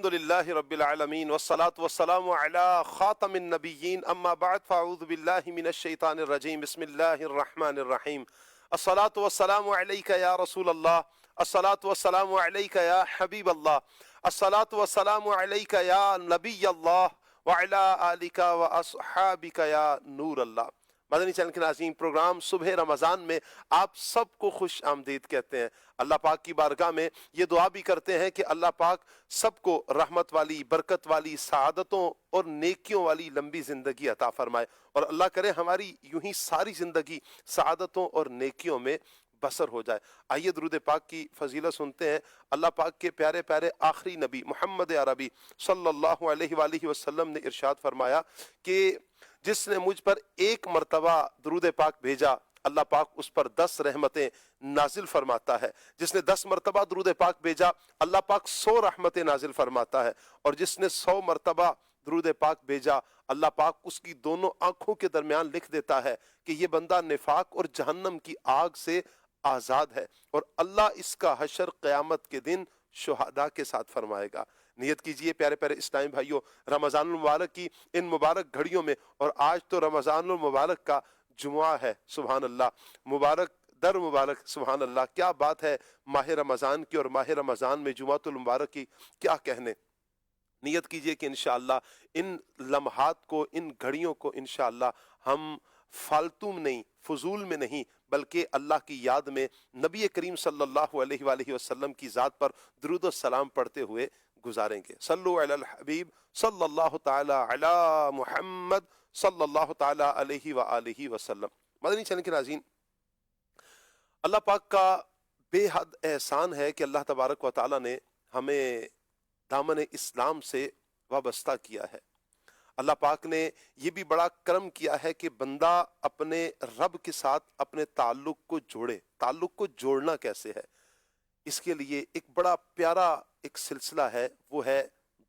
الحمدللہ رب العالمین والصلاة والسلام علی خاتم النبیین اما بعد فاعوذ باللہ من الشیطان الرجیم بسم اللہ الرحمن الرحیم الصلاة والسلام علیک یا رسول اللہ الصلاة والسلام علیک یا حبیب اللہ الصلاة والسلام علیک یا نبی اللہ وعلی آلک واصحابک یا نور اللہ۔ مدنی چینل کے ناظرین، پروگرام صبح رمضان میں آپ سب کو خوش آمدید کہتے ہیں۔ اللہ پاک کی بارگاہ میں یہ دعا بھی کرتے ہیں کہ اللہ پاک سب کو رحمت والی، برکت والی، سعادتوں اور نیکیوں والی لمبی زندگی عطا فرمائے، اور اللہ کرے ہماری یوں ہی ساری زندگی سعادتوں اور نیکیوں میں بسر ہو جائے۔ آئیے درود پاک کی فضیلت سنتے ہیں۔ اللہ پاک کے پیارے پیارے آخری نبی محمد عربی صلی اللہ علیہ وآلہ وسلم نے ارشاد فرمایا کہ جس نے مجھ پر ایک مرتبہ درود پاک بھیجا، اللہ پاک اس پر 10 رحمتیں نازل فرماتا ہے۔ جس نے 10 مرتبہ درود پاک بھیجا، اللہ پاک 100 رحمتیں نازل فرماتا ہے، اور جس نے 100 مرتبہ درود پاک بھیجا، اللہ پاک اس کی دونوں آنکھوں کے درمیان لکھ دیتا ہے کہ یہ بندہ نفاق اور جہنم کی آگ سے آزاد ہے، اور اللہ اس کا حشر قیامت کے دن شہداء کے ساتھ فرمائے گا۔ نیت کیجئے پیارے پیارے اسلامی بھائیوں، رمضان المبارک کی ان مبارک گھڑیوں میں، اور آج تو رمضان المبارک کا جمعہ ہے، سبحان اللہ، مبارک در مبارک، سبحان اللہ، کیا بات ہے ماہ رمضان کی، اور ماہ رمضان میں جمعۃ المبارک کی کیا کہنے۔ نیت کیجئے کہ انشاءاللہ ان لمحات کو، ان گھڑیوں کو انشاءاللہ ہم فالتو میں نہیں، فضول میں نہیں، بلکہ اللہ کی یاد میں نبی کریم صلی اللہ علیہ وآلہ وسلم کی ذات پر درود و سلام پڑھتے ہوئے گزاریں گے۔ صلو علی الحبیب صلی اللہ تعالی علی محمد صلی اللہ تعالی علیہ وآلہ وسلم۔ مدنی چینل کے ناظرین، اللہ پاک کا بے حد احسان ہے کہ اللہ تبارک و تعالی نے ہمیں دامن اسلام سے وابستہ کیا ہے۔ اللہ پاک نے یہ بھی بڑا کرم کیا ہے کہ بندہ اپنے رب کے ساتھ اپنے تعلق کو جوڑے۔ تعلق کو جوڑنا کیسے ہے؟ اس کے لیے ایک بڑا پیارا ایک سلسلہ ہے، وہ ہے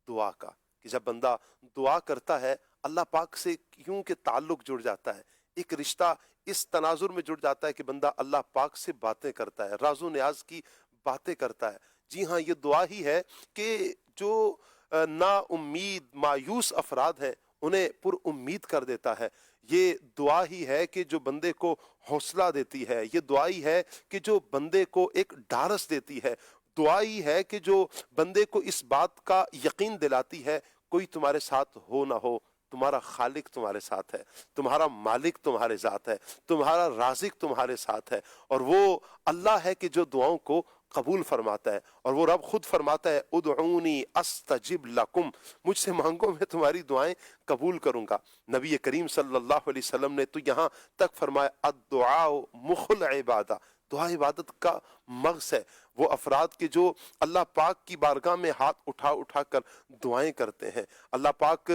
دعا کا، کہ جب بندہ دعا کرتا ہے اللہ پاک سے کیوں کہ تعلق جڑ جاتا ہے، ایک رشتہ اس تناظر میں جڑ جاتا ہے کہ بندہ اللہ پاک سے باتیں کرتا ہے، راز و نیاز کی باتیں کرتا ہے۔ جی ہاں، یہ دعا ہی ہے کہ جو نا امید مایوس افراد ہیں انہیں پر امید کر دیتا ہے۔ یہ دعا ہی ہے کہ جو بندے کو حوصلہ دیتی ہے، یہ دعا ہی ہے کہ جو بندے کو ایک ڈھارس دیتی ہے، دعا ہی ہے کہ جو بندے کو اس بات کا یقین دلاتی ہے کوئی تمہارے ساتھ ہو نہ ہو، تمہارا خالق تمہارے ساتھ ہے، تمہارا مالک تمہارے ساتھ ہے، تمہارا رازق تمہارے ساتھ ہے، اور وہ اللہ ہے کہ جو دعاؤں کو قبول فرماتا ہے، اور وہ رب خود فرماتا ہے ادعونی استجب لکم، مجھ سے مانگو میں تمہاری دعائیں قبول کروں گا۔ نبی کریم صلی اللہ علیہ وسلم نے تو یہاں تک فرمایا الدعاء مخ العبادہ، دعا عبادت کا مغز ہے۔ وہ افراد کے جو اللہ پاک کی بارگاہ میں ہاتھ اٹھا اٹھا کر دعائیں کرتے ہیں، اللہ پاک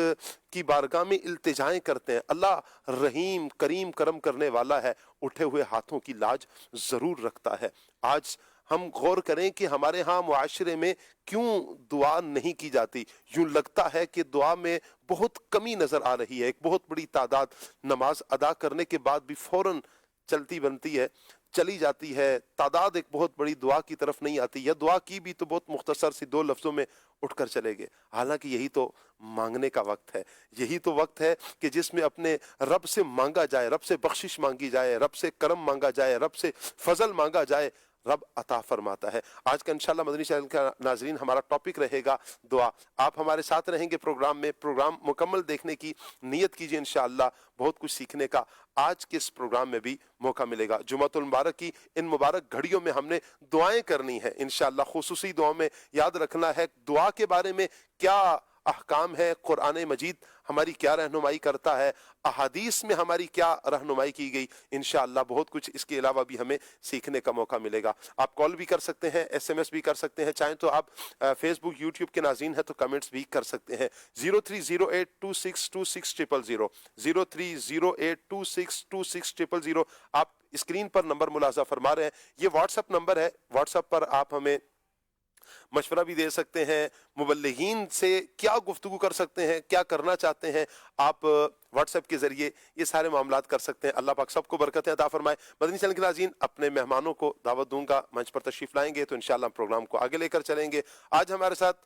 کی بارگاہ میں التجائیں کرتے ہیں، اللہ رحیم کریم کرم کرنے والا ہے، اٹھے ہوئے ہاتھوں کی لاج ضرور رکھتا ہے۔ آج ہم غور کریں کہ ہمارے ہاں معاشرے میں کیوں دعا نہیں کی جاتی۔ یوں لگتا ہے کہ دعا میں بہت کمی نظر آ رہی ہے۔ ایک بہت بڑی تعداد نماز ادا کرنے کے بعد بھی فوراً چلتی بنتی ہے، چلی جاتی ہے، تعداد ایک بہت بڑی دعا کی طرف نہیں آتی، یا دعا کی بھی تو بہت مختصر سی 2 لفظوں میں اٹھ کر چلے گئے۔ حالانکہ یہی تو مانگنے کا وقت ہے، یہی تو وقت ہے کہ جس میں اپنے رب سے مانگا جائے، رب سے بخشش مانگی جائے، رب سے کرم مانگا جائے، رب سے فضل مانگا جائے، رب عطا فرماتا ہے۔ آج کا انشاءاللہ مدنی چینل کا ناظرین ہمارا ٹاپک رہے گا دعا۔ آپ ہمارے ساتھ رہیں گے پروگرام میں، پروگرام مکمل دیکھنے کی نیت کیجئے، انشاءاللہ بہت کچھ سیکھنے کا آج کے اس پروگرام میں بھی موقع ملے گا۔ جمعۃ المبارک کی ان مبارک گھڑیوں میں ہم نے دعائیں کرنی ہے انشاءاللہ۔ خصوصی دعاؤں میں یاد رکھنا ہے دعا کے بارے میں کیا احکام ہے، قرآن مجید ہماری کیا رہنمائی کرتا ہے، احادیث میں ہماری کیا رہنمائی کی گئی، انشاءاللہ بہت کچھ اس کے علاوہ بھی ہمیں سیکھنے کا موقع ملے گا۔ آپ کال بھی کر سکتے ہیں، ایس ایم ایس بھی کر سکتے ہیں، چاہیں تو آپ فیس بک یوٹیوب کے ناظرین ہیں تو کمنٹس بھی کر سکتے ہیں۔ 0308262600 0308262600 آپ اسکرین پر نمبر ملاحظہ فرما رہے ہیں، یہ واٹس ایپ نمبر ہے۔ واٹس ایپ پر آپ ہمیں مشورہ بھی دے سکتے ہیں، مبلغین سے کیا گفتگو کر سکتے ہیں، کیا کرنا چاہتے ہیں، آپ واٹس ایپ کے ذریعے یہ سارے معاملات کر سکتے ہیں۔ اللہ پاک سب کو برکتیں عطا فرمائے۔ مدنی چینل کے ناظرین، اپنے مہمانوں کو دعوت دوں گا، منچ پر تشریف لائیں گے تو انشاءاللہ ہم پروگرام کو آگے لے کر چلیں گے۔ آج ہمارے ساتھ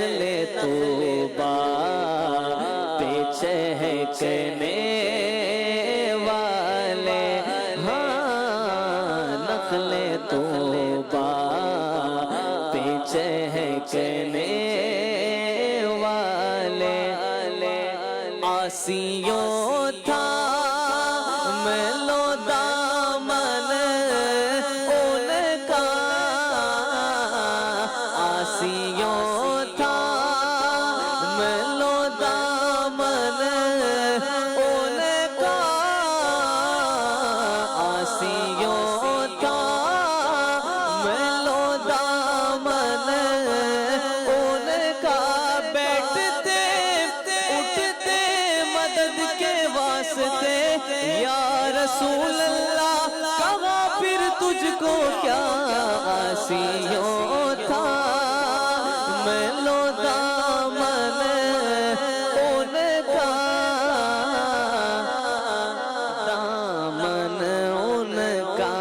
نخل طوبا پہ چہکنے والے، ہاں نخل طوبا پہ چہکنے والے، آسیوں تھا ملو دامن ان کا، آسیوں تھا ملو دامن ان کا، آسیوں تھا ملو دامن ان کا، بیٹھتے اٹھتے مدد کے واسطے یا رسول اللہ، کہا پھر تجھ کو کیا آسیوں تھا ملو دامن ان کا، دامن ان کا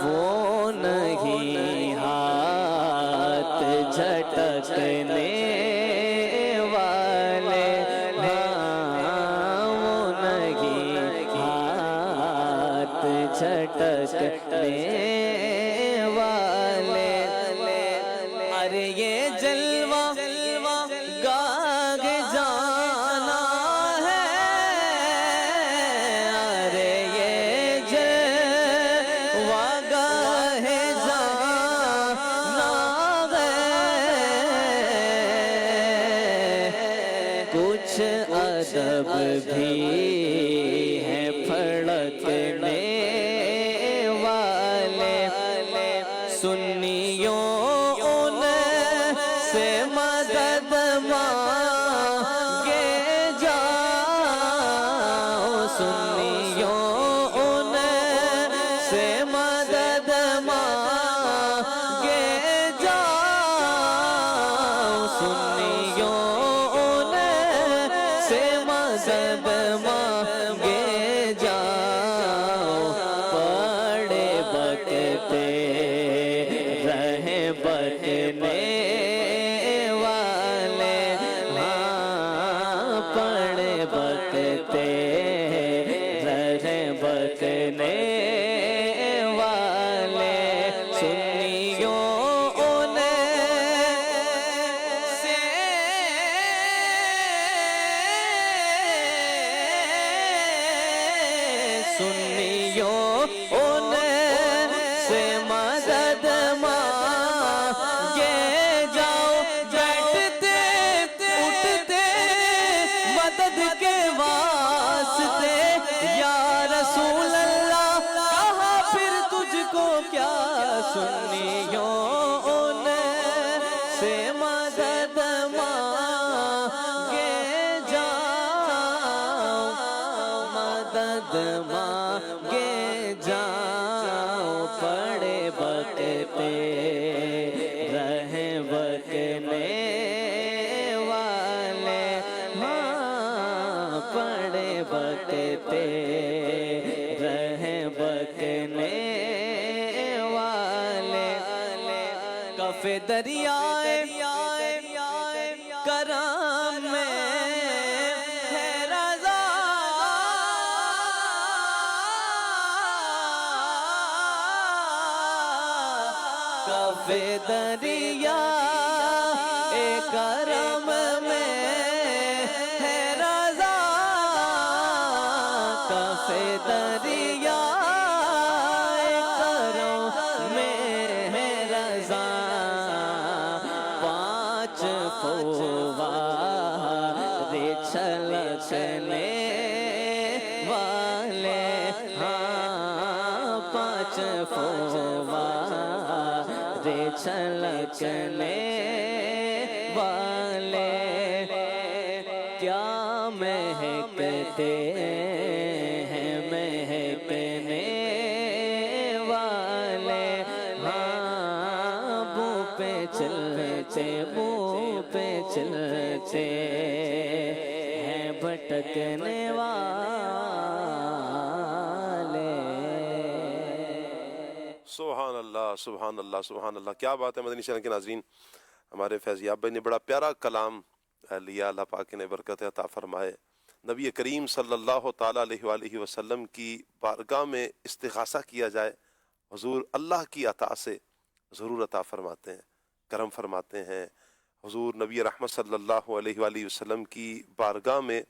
وہ نہیں ہاتھ جھٹکنے والے، ہاں وہ نہیں ہاتھ جھٹکنے والے، ارے یہ جلوہ گاہ جانا ہے، ارے یہ جلوہ گاہ جانا ہے، کچھ ادب بھی ہے پھڑکنے والے، سنیوں ان سے مدد مانگے جاؤ، سنیوں ان سے مدد مانگے جاؤ، سنیوں ان سے مدد مانگے جاؤ، پڑے بکتے رہیں بکنے والے، ہاں پڑے بکتے رہیں بکنے والے، سنیوں ان سے سنیوں ان سے مدد مانگے جاؤ، بیٹھتے اٹھتے مدد کے واسطے یا رسول اللہ، کہا پھر تجھ کو کیا، سنیوں ان سے مدد مانگے جاؤ، مدد مانگے جاؤ، پڑے بکتے رہیں بکنے والے، ہاں پڑے بکتے رہیں بکنے والے، کف دریائے کرم میں ہے رضا، کف دریا کرم میں ہے رضا، کف دریا کرم میں ہے رضا، پانچ فوارے چھلکنے والے، ہاں پانچ فوارے چھلکنے والے، کیا مہکتے ہیں مہکنے والے، ہاں بو پہ چلتے بو پہ چلتے ہیں بھٹکنے والے۔ سبحان اللہ سبحان اللہ سبحان اللہ، کیا بات ہے مدنی چینل کے ناظرین۔ ہمارے فیضیاب بھائی نے بڑا پیارا کلام لیا، اللہ پاک نے برکت عطا فرمائے۔ نبی کریم صلی اللہ تعالیٰ علیہ وآلہ وسلم کی بارگاہ میں استغاثہ کیا جائے، حضور اللہ کی عطا سے ضرور عطا فرماتے ہیں، کرم فرماتے ہیں۔ حضور نبی رحمت صلی اللہ علیہ وآلہ وسلم کی بارگاہ میں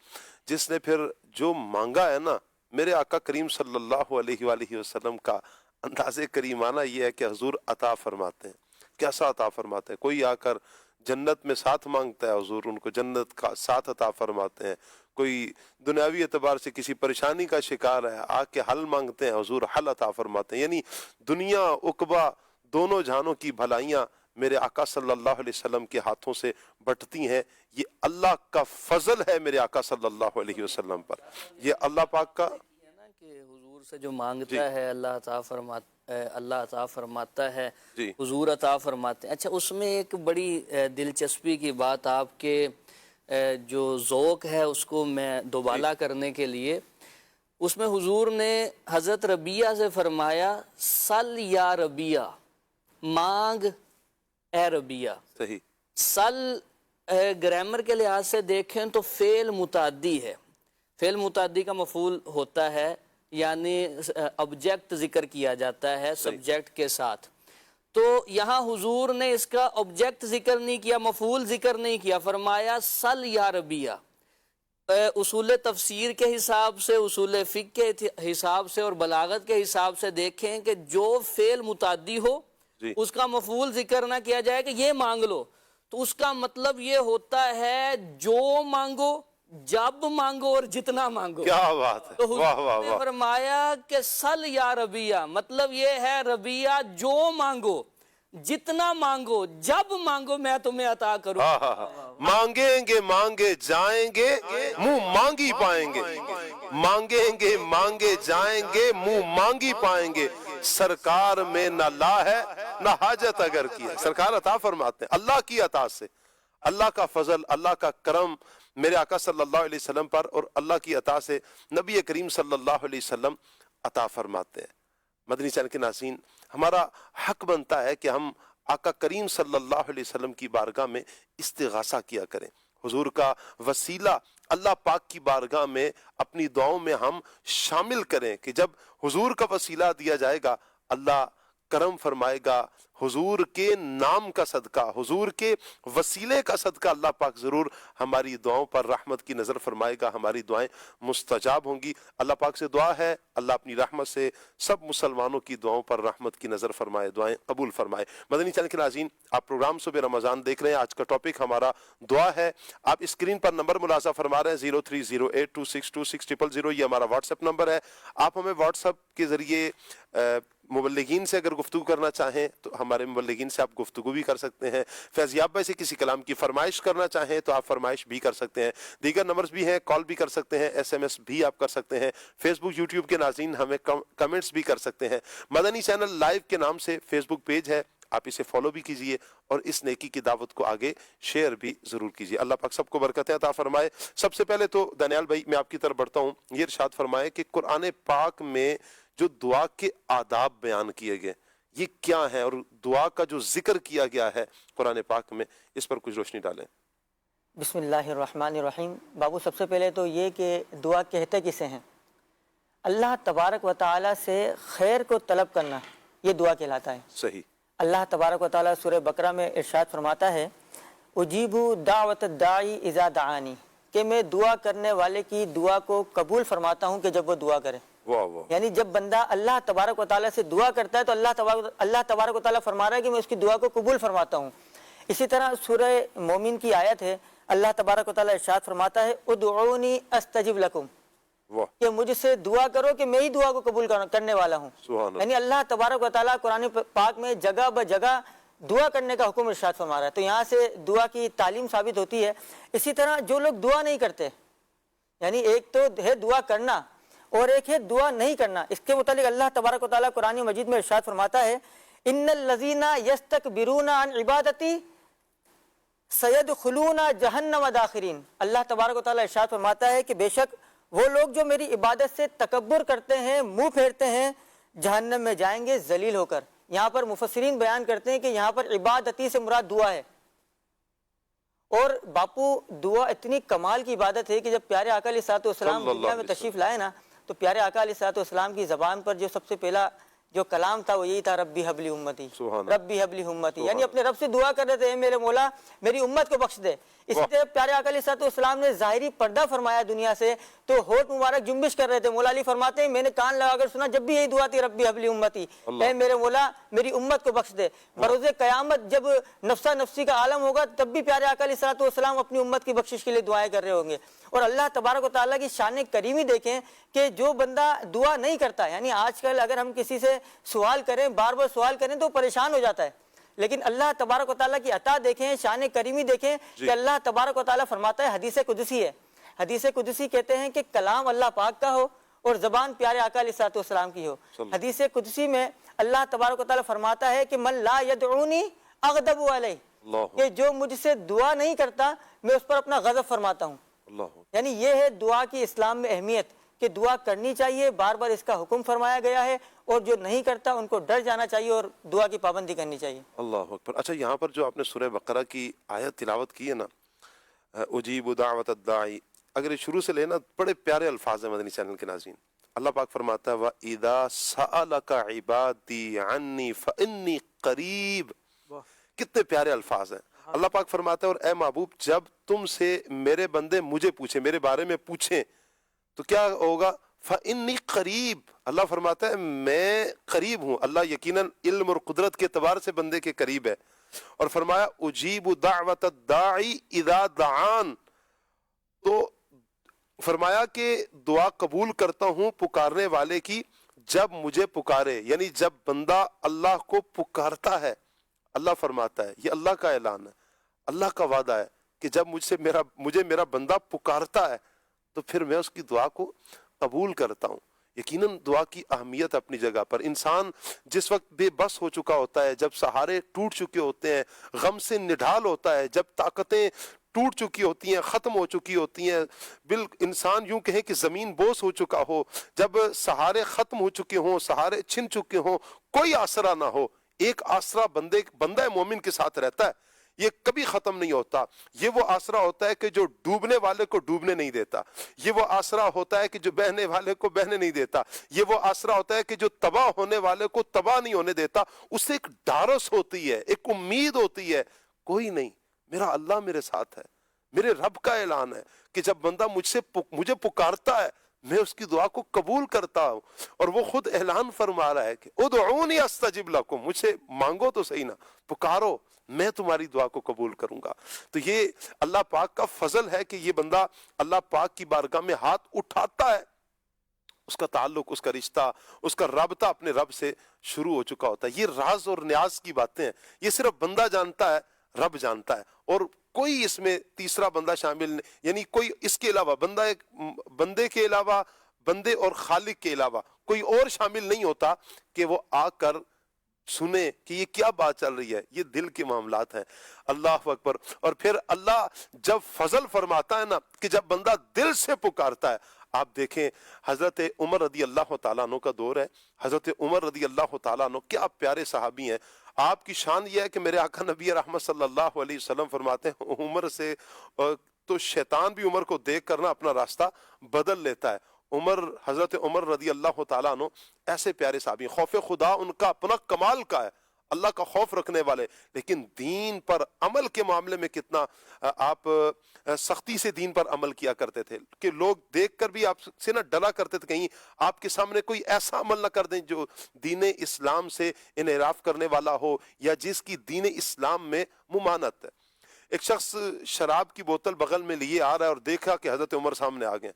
جس نے پھر جو مانگا ہے نا، میرے آقا کریم صلی اللہ علیہ وآلہ وسلم کا انداز کریمانہ یہ ہے کہ حضور عطا فرماتے ہیں۔ کیسا عطا فرماتے ہیں؟ کوئی آ کر جنت میں ساتھ مانگتا ہے، حضور ان کو جنت کا ساتھ عطا فرماتے ہیں۔ کوئی دنیاوی اعتبار سے کسی پریشانی کا شکار ہے، آ کے حل مانگتے ہیں، حضور حل عطا فرماتے ہیں۔ یعنی دنیا عقبہ دونوں جہانوں کی بھلائیاں میرے آقا صلی اللہ علیہ وسلم کے ہاتھوں سے بٹتی ہیں۔ یہ اللہ کا فضل ہے میرے آقا صلی اللہ علیہ وسلم پر، یہ اللہ پاک کا کہ حضور سے جو مانگتا ہے اللہ عطا فرماتا ہے، جی حضور عطا فرماتے ہیں۔ اچھا، اس میں ایک بڑی دلچسپی کی بات، آپ کے جو ذوق ہے اس کو میں دوبالا کرنے کے لیے، اس میں حضور نے حضرت ربیہ سے فرمایا سل یا ربیہ، مانگ اے ربیہ۔ صحیح۔ سل گرامر کے لحاظ سے دیکھیں تو فعل متعدی ہے، فعل متعدی کا مفعول ہوتا ہے، یعنی آبجیکٹ ذکر کیا جاتا ہے سبجیکٹ کے ساتھ۔ تو یہاں حضور نے اس کا آبجیکٹ ذکر نہیں کیا، مفعول ذکر نہیں کیا، فرمایا سل یا ربیہ۔ اصول تفسیر کے حساب سے، اصول فقہ کے حساب سے اور بلاغت کے حساب سے دیکھیں کہ جو فعل متعدی ہو اس کا مفعول ذکر نہ کیا جائے کہ یہ مانگ لو، تو اس کا مطلب یہ ہوتا ہے جو مانگو، جب مانگو اور جتنا مانگو۔ کیا بات ہے، تو واہ واہ حضور نے واہ۔ فرمایا کہ سل یا ربیہ، مطلب یہ ہے ربیہ جو مانگو، جتنا مانگو، جب مانگو میں تمہیں عطا کروں۔ مانگیں گے مانگے جائیں گے، منہ مانگی پائیں گے۔ مانگیں گے مانگے جائیں گے، منہ مانگی پائیں گے۔ سرکار میں نہ لا ہے نہ حاجت اگر کی ہے، سرکار عطا فرماتے ہیں اللہ کی عطا سے، اللہ کا فضل، اللہ کا کرم میرے آقا صلی اللہ علیہ وسلم پر، اور اللہ کی عطا سے نبی کریم صلی اللہ علیہ وسلم عطا فرماتے ہیں۔ مدنی چینل کے ناظرین، ہمارا حق بنتا ہے کہ ہم آقا کریم صلی اللہ علیہ وسلم کی بارگاہ میں استغاثہ کیا کریں، حضور کا وسیلہ اللہ پاک کی بارگاہ میں اپنی دعاؤں میں ہم شامل کریں کہ جب حضور کا وسیلہ دیا جائے گا اللہ کرم فرمائے گا، حضور کے نام کا صدقہ، حضور کے وسیلے کا صدقہ اللہ پاک ضرور ہماری دعاؤں پر رحمت کی نظر فرمائے گا، ہماری دعائیں مستجاب ہوں گی۔ اللہ پاک سے دعا ہے اللہ اپنی رحمت سے سب مسلمانوں کی دعاؤں پر رحمت کی نظر فرمائے، دعائیں قبول فرمائے۔ مدنی چینل کے ناظرین، آپ پروگرام صبح رمضان دیکھ رہے ہیں، آج کا ٹاپک ہمارا دعا ہے۔ آپ اسکرین پر نمبر ملاحظہ فرما رہے ہیں 0308262600، یہ ہمارا واٹس ایپ نمبر ہے۔ آپ ہمیں واٹس ایپ کے ذریعے مبلغین سے اگر گفتگو کرنا چاہیں تو ہمارے مبلغین سے آپ گفتگو بھی کر سکتے ہیں، فیضیاب بھائی سے کسی کلام کی فرمائش کرنا چاہیں تو آپ فرمائش بھی کر سکتے ہیں، دیگر نمبرز بھی ہیں، کال بھی کر سکتے ہیں، ایس ایم ایس بھی آپ کر سکتے ہیں، فیس بک یوٹیوب کے ناظرین ہمیں کمنٹس بھی کر سکتے ہیں۔ مدنی چینل لائیو کے نام سے فیس بک پیج ہے، آپ اسے فالو بھی کیجئے اور اس نیکی کی دعوت کو آگے شیئر بھی ضرور کیجئے۔ اللہ پاک سب کو برکتیں عطا فرمائے۔ سب سے پہلے تو دانیال بھائی میں آپ کی طرف بڑھتا ہوں، یہ ارشاد فرمائے کہ قرآن پاک میں جو دعا کے آداب بیان کیے گئے یہ کیا ہیں، اور دعا کا جو ذکر کیا گیا ہے قرآن پاک میں، اس پر کچھ روشنی ڈالیں۔ بسم اللہ الرحمن الرحیم۔ بابو، سب سے پہلے تو یہ کہ دعا کہتے کسے ہیں؟ اللہ تبارک و تعالیٰ سے خیر کو طلب کرنا، یہ دعا کہلاتا ہے۔ صحیح۔ اللہ تبارک و تعالیٰ سورہ بقرہ میں ارشاد فرماتا ہے اجیب دعوت الداعی اذا دعانی، کہ میں دعا کرنے والے کی دعا کو قبول فرماتا ہوں کہ جب وہ دعا کرے۔ واہ واہ۔ یعنی جب بندہ اللہ تبارک و تعالیٰ سے دعا کرتا ہے تو اللہ تبارک و تعالیٰ فرما رہا ہے کہ میں اس کی دعا کو قبول فرماتا ہوں۔ اسی طرح سورہ مومن کی آیت ہے، اللہ تبارک و تعالیٰ ارشاد فرماتا ہے ادعونی استجب لکم، کہ مجھ سے دعا کرو کہ میں ہی دعا کو قبول کرنے والا ہوں۔ یعنی اللہ تبارک و تعالیٰ قرآن پاک میں جگہ بہ جگہ دعا کرنے کا حکم ارشاد فرما رہا ہے، تو یہاں سے دعا کی تعلیم ثابت ہوتی ہے۔ اسی طرح جو لوگ دعا نہیں کرتے، یعنی ایک تو ہے دعا کرنا اور ایک ہے دعا نہیں کرنا، اس کے متعلق اللہ تبارک و تعالیٰ قرآن مجید میں ارشاد فرماتا ہے ان الذین یستکبرون عن عبادتی سیدخلون جہنم داخرین۔ اللہ تبارک و تعالیٰ ارشاد فرماتا ہے کہ بے شک وہ لوگ جو میری عبادت سے تکبر کرتے ہیں، منہ پھیرتے ہیں، جہنم میں جائیں گے ذلیل ہو کر۔ یہاں پر مفسرین بیان کرتے ہیں کہ یہاں پر عبادتی سے مراد دعا ہے، اور باپو دعا اتنی کمال کی عبادت ہے کہ جب پیارے آقا علیہ الصلوۃ والسلام صلی اللہ دنیا میں علیہ تشریف لائے نا، تو پیارے آقا علیہ الصلوۃ والسلام کی زبان پر جو سب سے پہلا جو کلام تھا وہ یہی تھا، ربی حبلی امتی، سبحان اللہ، ربی حبلی امتی، یعنی اپنے رب سے دعا کر رہے تھے، اے میرے مولا میری امت کو بخش دے۔ اسی طرح پیارے آقا علیہ الصلوۃ والسلام نے ظاہری پردہ فرمایا دنیا سے، تو ہونٹ مبارک جنبش کر رہے تھے۔ مولا علی فرماتے ہیں میں نے کان لگا کر سنا، جب بھی یہی دعا تھی ربی حبلی امتی، اے میرے مولا میری امت کو بخش دے۔ بروز قیامت جب نفسا نفسی کا عالم ہوگا تب بھی پیارے آقا علیہ الصلوۃ والسلام اپنی امت کی بخشش کے لیے دعائیں کر رہے ہوں گے۔ اور اللہ تبارک و تعالیٰ کی شان کریمی دیکھیں کہ جو بندہ دعا نہیں کرتا، یعنی آج کل اگر ہم کسی سے سوال کریں، بار بار سوال کریں تو پریشان ہو جاتا ہے، لیکن اللہ تبارک و تعالیٰ کی عطا دیکھیں، شان کریمی دیکھیں کہ اللہ تبارک و تعالیٰ فرماتا ہے، حدیث قدسی ہے، حدیث قدسی کہتے ہیں کہ کلام اللہ پاک کا ہو اور زبان پیارے آقا علیہ الصلوۃ والسلام کی ہو۔ حدیث قدسی میں اللہ تبارک و تعالیٰ فرماتا ہے کہ من لا یدعونی اغضب علیہ، کہ جو مجھ سے دعا نہیں کرتا میں اس پر اپنا غضب فرماتا ہوں۔ یعنی یہ ہے دعا کی اسلام میں اہمیت کہ دعا کرنی چاہیے، بار بار اس کا حکم فرمایا گیا ہے، اور جو نہیں کرتا ان کو ڈر جانا چاہیے اور دعا کی پابندی کرنی چاہیے۔ اللہ اکبر۔ اچھا، یہاں پر جو آپ نے سورہ بقرہ کی آیت تلاوت کی ہے نا، اجیب دعوت الداعی، اگر یہ شروع سے لینا بڑے پیارے الفاظ ہیں مدنی چینل کے ناظرین۔ اللہ پاک فرماتا ہے وَإِذَا سَأَلَكَ عِبَادِي عَنِّي فَإِنِّي قَرِيب، کتنے پیارے الفاظ ہیں۔ اللہ پاک فرماتا ہے اور اے محبوب جب تم سے میرے بندے مجھے پوچھیں، میرے بارے میں پوچھیں تو کیا ہوگا؟ فَإِنِّي قریب، اللہ فرماتا ہے میں قریب ہوں۔ اللہ یقیناً علم اور قدرت کے اعتبار سے بندے کے قریب ہے، اور فرمایا اجیب دعوت الداعی اذا دعان، تو فرمایا کہ دعا قبول کرتا ہوں پکارنے والے کی جب مجھے پکارے، یعنی جب بندہ اللہ کو پکارتا ہے، اللہ فرماتا ہے، یہ اللہ کا اعلان ہے، اللہ کا وعدہ ہے کہ جب مجھے میرا بندہ پکارتا ہے تو پھر میں اس کی دعا کو قبول کرتا ہوں۔ یقیناً دعا کی اہمیت اپنی جگہ پر، انسان جس وقت بے بس ہو چکا ہوتا ہے، جب سہارے ٹوٹ چکے ہوتے ہیں، غم سے نڈھال ہوتا ہے، جب طاقتیں ٹوٹ چکی ہوتی ہیں، ختم ہو چکی ہوتی ہیں، انسان یوں کہیں کہ زمین بوس ہو چکا ہو، جب سہارے ختم ہو چکے ہوں، سہارے چھن چکے ہوں، کوئی آسرا نہ ہو، ایک آسرا بندہ مومن کے ساتھ رہتا ہے، یہ کبھی ختم نہیں ہوتا۔ یہ وہ آسرا ہوتا ہے کہ جو ڈوبنے والے کو ڈوبنے نہیں دیتا، یہ وہ آسرا ہوتا ہے کہ جو بہنے والے کو بہنے نہیں دیتا، یہ وہ آسرا ہوتا ہے کہ جو تباہ ہونے والے کو تباہ نہیں ہونے دیتا۔ اس سے ایک ڈھارس ہوتی ہے، ایک امید ہوتی ہے، کوئی نہیں، میرا اللہ میرے ساتھ ہے۔ میرے رب کا اعلان ہے کہ جب بندہ مجھے پکارتا ہے میں اس کی دعا کو قبول کرتا ہوں، اور وہ خود اعلان فرما رہا ہے کہ ادعونی استجب لکم، مجھ سے مانگو تو صحیح نا، پکارو میں تمہاری دعا کو قبول کروں گا۔ تو یہ اللہ پاک کا فضل ہے کہ یہ بندہ اللہ پاک کی بارگاہ میں ہاتھ اٹھاتا ہے، اس کا تعلق، اس کا رشتہ، اس کا رابطہ اپنے رب سے شروع ہو چکا ہوتا ہے۔ یہ راز اور نیاز کی باتیں ہیں، یہ صرف بندہ جانتا ہے، رب جانتا ہے، اور کوئی اس میں تیسرا بندہ شامل نہیں، یعنی کوئی اس کے علاوہ بندے کے علاوہ، بندے اور خالق کے علاوہ کوئی اور شامل نہیں ہوتا کہ وہ آ کر سنے کہ یہ کیا بات چل رہی ہے، یہ دل کے معاملات ہیں۔ اللہ اکبر۔ اور پھر اللہ جب فضل فرماتا ہے نا کہ جب بندہ دل سے پکارتا ہے، آپ دیکھیں حضرت عمر رضی اللہ تعالیٰ عنہ کا دور ہے، حضرت عمر رضی اللہ تعالیٰ عنہ کیا پیارے صحابی ہیں۔ آپ کی شان یہ ہے کہ میرے آقا نبی رحمت صلی اللہ علیہ وسلم فرماتے ہیں عمر سے تو شیطان بھی عمر کو دیکھ کر نا اپنا راستہ بدل لیتا ہے۔ حضرت عمر رضی اللہ تعالیٰ عنہ ایسے پیارے صحابی، خوف خدا ان کا اپنا کمال کا ہے، اللہ کا خوف رکھنے والے، لیکن دین پر عمل کے معاملے میں کتنا آپ سختی سے دین پر عمل کیا کرتے تھے کہ لوگ دیکھ کر بھی آپ سے نہ ڈرا کرتے تھے کہیں آپ کے سامنے کوئی ایسا عمل نہ کر دیں جو دین اسلام سے انحراف کرنے والا ہو یا جس کی دین اسلام میں ممانعت ہے۔ ایک شخص شراب کی بوتل بغل میں لیے آ رہا ہے اور دیکھا کہ حضرت عمر سامنے آ گئے،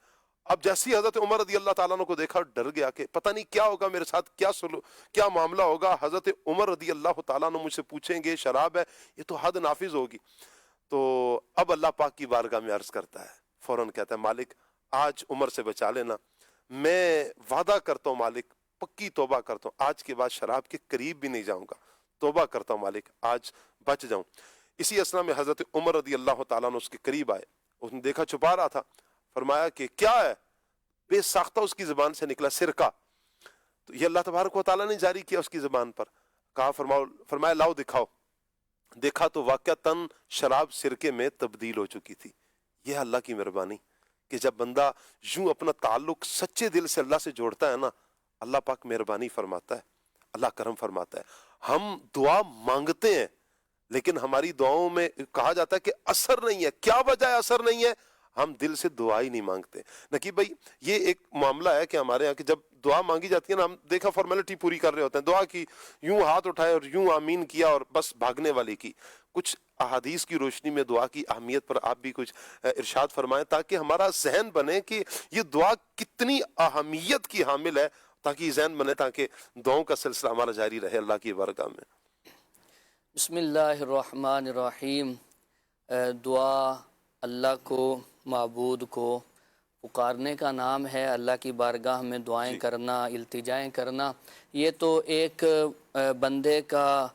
اب جیسی حضرت عمر رضی اللہ تعالیٰ عنہ کو دیکھا ڈر گیا کہ پتہ نہیں کیا ہوگا میرے ساتھ، کیا معاملہ ہوگا، حضرت عمر رضی اللہ تعالیٰ عنہ مجھ سے پوچھیں گے شراب ہے، یہ تو حد نافذ ہوگی۔ تو اب اللہ پاک کی بارگاہ میں عرض کرتا ہے، فوراً کہتا ہے مالک آج عمر سے بچا لینا، میں وعدہ کرتا ہوں مالک، پکی توبہ کرتا ہوں، آج کے بعد شراب کے قریب بھی نہیں جاؤں گا، توبہ کرتا ہوں مالک آج بچ جاؤں۔ اسی اسنا میں حضرت عمر رضی اللہ تعالیٰ عنہ اس کے قریب آئے، اس نے دیکھا چھپا رہا تھا، فرمایا کہ کیا ہے؟ بے ساختہ اس کی زبان سے نکلا سرکہ، تو یہ اللہ تبارک و تعالیٰ نے جاری کیا اس کی زبان پر، کہا فرمایا لاؤ دکھاؤ، دیکھا تو واقعتاً شراب سرکے میں تبدیل ہو چکی تھی۔ یہ اللہ کی مہربانی کہ جب بندہ یوں اپنا تعلق سچے دل سے اللہ سے جوڑتا ہے نا، اللہ پاک مہربانی فرماتا ہے، اللہ کرم فرماتا ہے۔ ہم دعا مانگتے ہیں لیکن ہماری دعاؤں میں کہا جاتا ہے کہ اثر نہیں ہے۔ کیا وجہ ہے اثر نہیں ہے؟ ہم دل سے دعا ہی نہیں مانگتے۔ نقیب بھائی، یہ ایک معاملہ ہے کہ ہمارے یہاں کہ جب دعا مانگی جاتی ہے نا، ہم دیکھا فارمیلٹی پوری کر رہے ہوتے ہیں، دعا کی، یوں ہاتھ اٹھائے اور یوں آمین کیا اور بس بھاگنے والی کی۔ کچھ احادیث کی روشنی میں دعا کی اہمیت پر آپ بھی کچھ ارشاد فرمائیں تاکہ ہمارا ذہن بنے کہ یہ دعا کتنی اہمیت کی حامل ہے، تاکہ یہ ذہن بنے، تاکہ دعاؤں کا سلسلہ ہمارا جاری رہے اللہ کی بارگاہ میں۔ بسم اللہ الرحمن الرحیم۔ دعا اللہ کو، معبود کو پکارنے کا نام ہے۔ اللہ کی بارگاہ میں دعائیں کرنا، التجائیں کرنا، یہ تو ایک بندے کا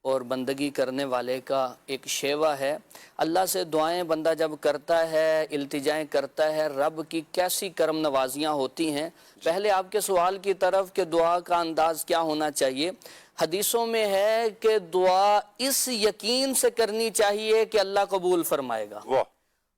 اور بندگی کرنے والے کا ایک شیوا ہے۔ اللہ سے دعائیں بندہ جب کرتا ہے، التجائیں کرتا ہے، رب کی کیسی کرم نوازیاں ہوتی ہیں۔ پہلے آپ کے سوال کی طرف کہ دعا کا انداز کیا ہونا چاہیے، حدیثوں میں ہے کہ دعا اس یقین سے کرنی چاہیے کہ اللہ قبول فرمائے گا۔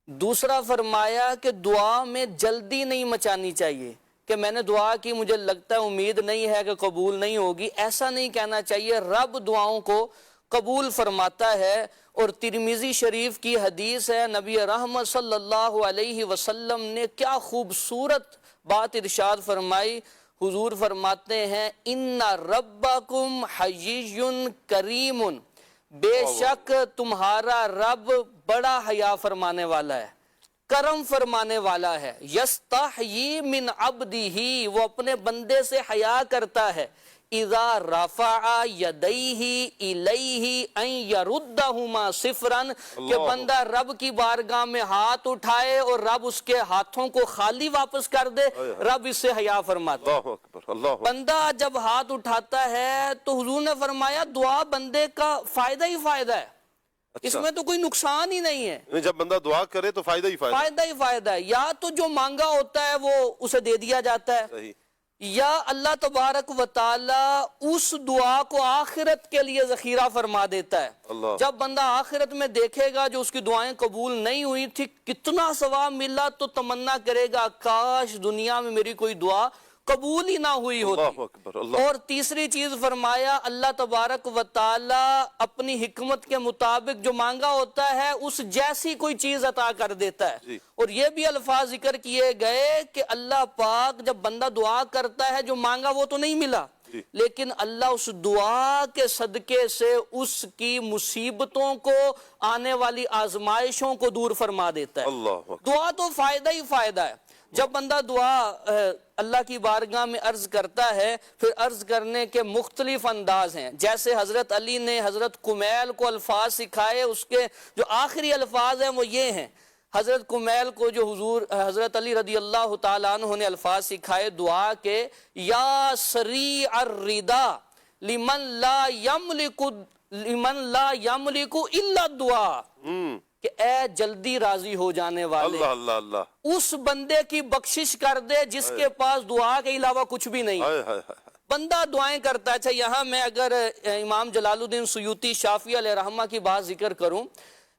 دوسرا فرمایا کہ دعا میں جلدی نہیں مچانی چاہیے کہ میں نے دعا کی، مجھے لگتا ہے امید نہیں ہے کہ قبول نہیں ہوگی، ایسا نہیں کہنا چاہیے۔ رب دعاؤں کو قبول فرماتا ہے۔ اور ترمذی شریف کی حدیث ہے، نبی رحمت صلی اللہ علیہ وسلم نے کیا خوبصورت بات ارشاد فرمائی۔ حضور فرماتے ہیں، ان ربکم حیی کریم، بے شک تمہارا رب بڑا حیا فرمانے والا ہے، کرم فرمانے والا ہے۔ یستحیی من عبدہ، وہ اپنے بندے سے حیا کرتا ہے۔ اذا رفع یدیہ الیہ ان یردہما صفرا، کہ بندہ رب کی بارگاہ میں ہاتھ اٹھائے اور رب اس کے ہاتھوں کو خالی واپس کر دے، رب اس سے حیا فرماتا ہے۔ اللہ اکبر، اللہ بندہ جب ہاتھ اٹھاتا ہے تو حضور نے فرمایا دعا بندے کا فائدہ ہی فائدہ ہے، اس میں تو کوئی نقصان ہی نہیں ہے۔ جب بندہ دعا کرے تو فائدہ ہی فائدہ، فائدہ ہی فائدہ ہے۔ یا تو جو مانگا ہوتا ہے وہ اسے دے دیا جاتا ہے، صحیح، یا اللہ تبارک و تعالی اس دعا کو آخرت کے لیے ذخیرہ فرما دیتا ہے۔ اللہ، جب بندہ آخرت میں دیکھے گا جو اس کی دعائیں قبول نہیں ہوئی تھی کتنا ثواب ملا، تو تمنا کرے گا کاش دنیا میں میری کوئی دعا قبول ہی نہ ہوئی ہوتی۔ اللہ اکبر، اللہ۔ اور تیسری چیز فرمایا، اللہ تبارک و تعالی اپنی حکمت کے مطابق جو مانگا ہوتا ہے اس جیسی کوئی چیز عطا کر دیتا ہے۔ جی۔ اور یہ بھی الفاظ ذکر کیے گئے کہ اللہ پاک جب بندہ دعا کرتا ہے جو مانگا وہ تو نہیں ملا، لیکن اللہ اس دعا کے صدقے سے اس کی مصیبتوں کو، آنے والی آزمائشوں کو دور فرما دیتا ہے۔ اللہ اکبر، دعا تو فائدہ ہی فائدہ ہے۔ جب بندہ دعا اللہ کی بارگاہ میں عرض کرتا ہے، پھر عرض کرنے کے مختلف انداز ہیں۔ جیسے حضرت علی نے حضرت کمیل کو الفاظ سکھائے، اس کے جو آخری الفاظ ہیں وہ یہ ہیں۔ حضرت کمیل کو جو حضرت علی رضی اللہ تعالیٰ عنہ نے الفاظ سکھائے دعا کے، یا سریع الردا لمن لا یملک الا الدعاء، کہ اے جلدی راضی ہو جانے والے، اللہ اللہ اللہ، اس بندے کی بخشش کر دے جس کے پاس دعا کے علاوہ کچھ بھی نہیں۔ ہائے ہائے ہائے، بندہ دعائیں کرتا ہے۔ اچھا، یہاں میں اگر امام جلال الدین سیوطی شافعی علیہ رحمہ کی بات ذکر کروں،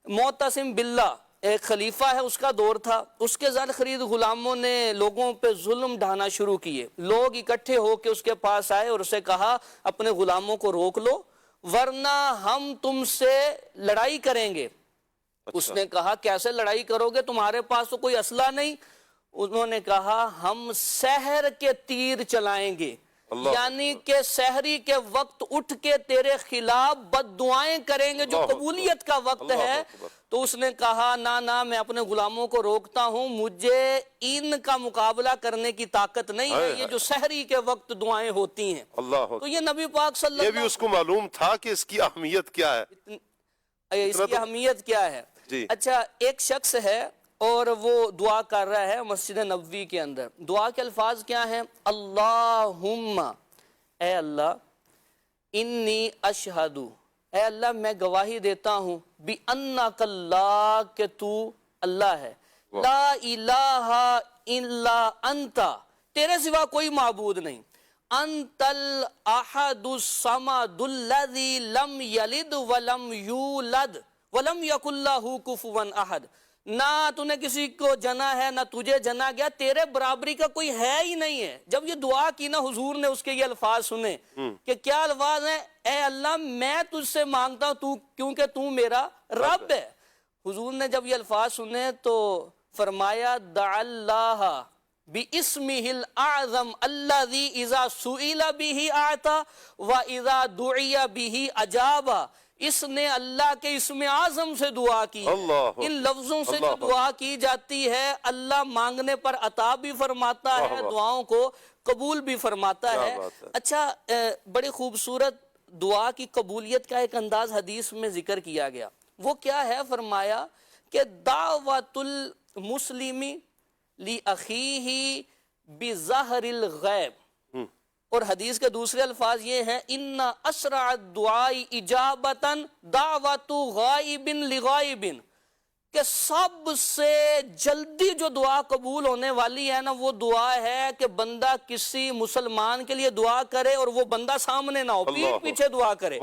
معتصم باللہ ایک خلیفہ ہے، اس کا دور تھا، اس کے زر خرید غلاموں نے لوگوں پہ ظلم ڈھانا شروع کیے۔ لوگ اکٹھے ہو کے اس کے پاس آئے اور اسے کہا اپنے غلاموں کو روک لو ورنہ ہم تم سے لڑائی کریں گے۔ اس نے کہا کیسے لڑائی کرو گے، تمہارے پاس تو کوئی اسلحہ نہیں۔ انہوں نے کہا ہم سحر کے تیر چلائیں گے، یعنی کہ سحری کے وقت اٹھ کے تیرے خلاف بد دعائیں کریں گے جو قبولیت کا وقت ہے۔ تو اس نے کہا نہ میں اپنے غلاموں کو روکتا ہوں، مجھے ان کا مقابلہ کرنے کی طاقت نہیں ہے، یہ جو سحری کے وقت دعائیں ہوتی ہیں۔ اللہ، تو یہ نبی پاک صلی اللہ یہ بھی اس کو معلوم تھا کہ اس کی اہمیت کیا ہے، اس کی اہمیت کیا ہے۔ جی۔ اچھا، ایک شخص ہے اور وہ دعا کر رہا ہے مسجد نبوی کے اندر۔ دعا کے الفاظ کیا ہیں؟ اللہم، اے اللہ، انی اشہد، اے اللہ میں گواہی دیتا ہوں، بِأَنَّكَ اللہ، کہ تو اللہ ہے، لا الہ الا انت، تیرے سوا کوئی معبود نہیں، انتل احد الصمد الذی لم یلد ولم یولد ولم یکن لہ کفوا احد. نہ تو نے کسی کو جنا ہے نہ تجھے جنا گیا, تیرے برابری کا کوئی ہے ہی نہیں ہے. جب یہ دعا کی نا حضور نے, اس کے یہ الفاظ سنے کہ کیا الفاظ ہیں, اے اللہ میں تجھ سے مانگتا ہوں کیونکہ تو میرا رب ہے. حضور نے جب یہ الفاظ سنے تو فرمایا دع اللہ بِاسْمِهِ الْأَعْظَمِ الَّذِي إِذَا سُئِلَ بِهِ أَعْطَى وَإِذَا دُعِيَ بِهِ أَجَابَ. اس نے اللہ کے اسم اعظم سے دعا کی ہے. ان لفظوں سے جو دعا کی جاتی ہے اللہ مانگنے پر عطا بھی فرماتا ہے, دعاؤں کو قبول بھی فرماتا ہے. اچھا, بڑی خوبصورت دعا کی قبولیت کا ایک انداز حدیث میں ذکر کیا گیا. وہ کیا ہے؟ فرمایا کہ دعوت المسلم لِأَخِيهِ بِظَهْرِ الْغَيْبِ. اور حدیث کے دوسرے الفاظ یہ ہیں ان اسرع الدعاء اجابتا دعوت غائب لغائب, کہ سب سے جلدی جو دعا قبول ہونے والی ہے نا وہ دعا ہے کہ بندہ کسی مسلمان کے لیے دعا کرے اور وہ بندہ سامنے نہ ہو, پیٹھ پیچھے دعا کرے.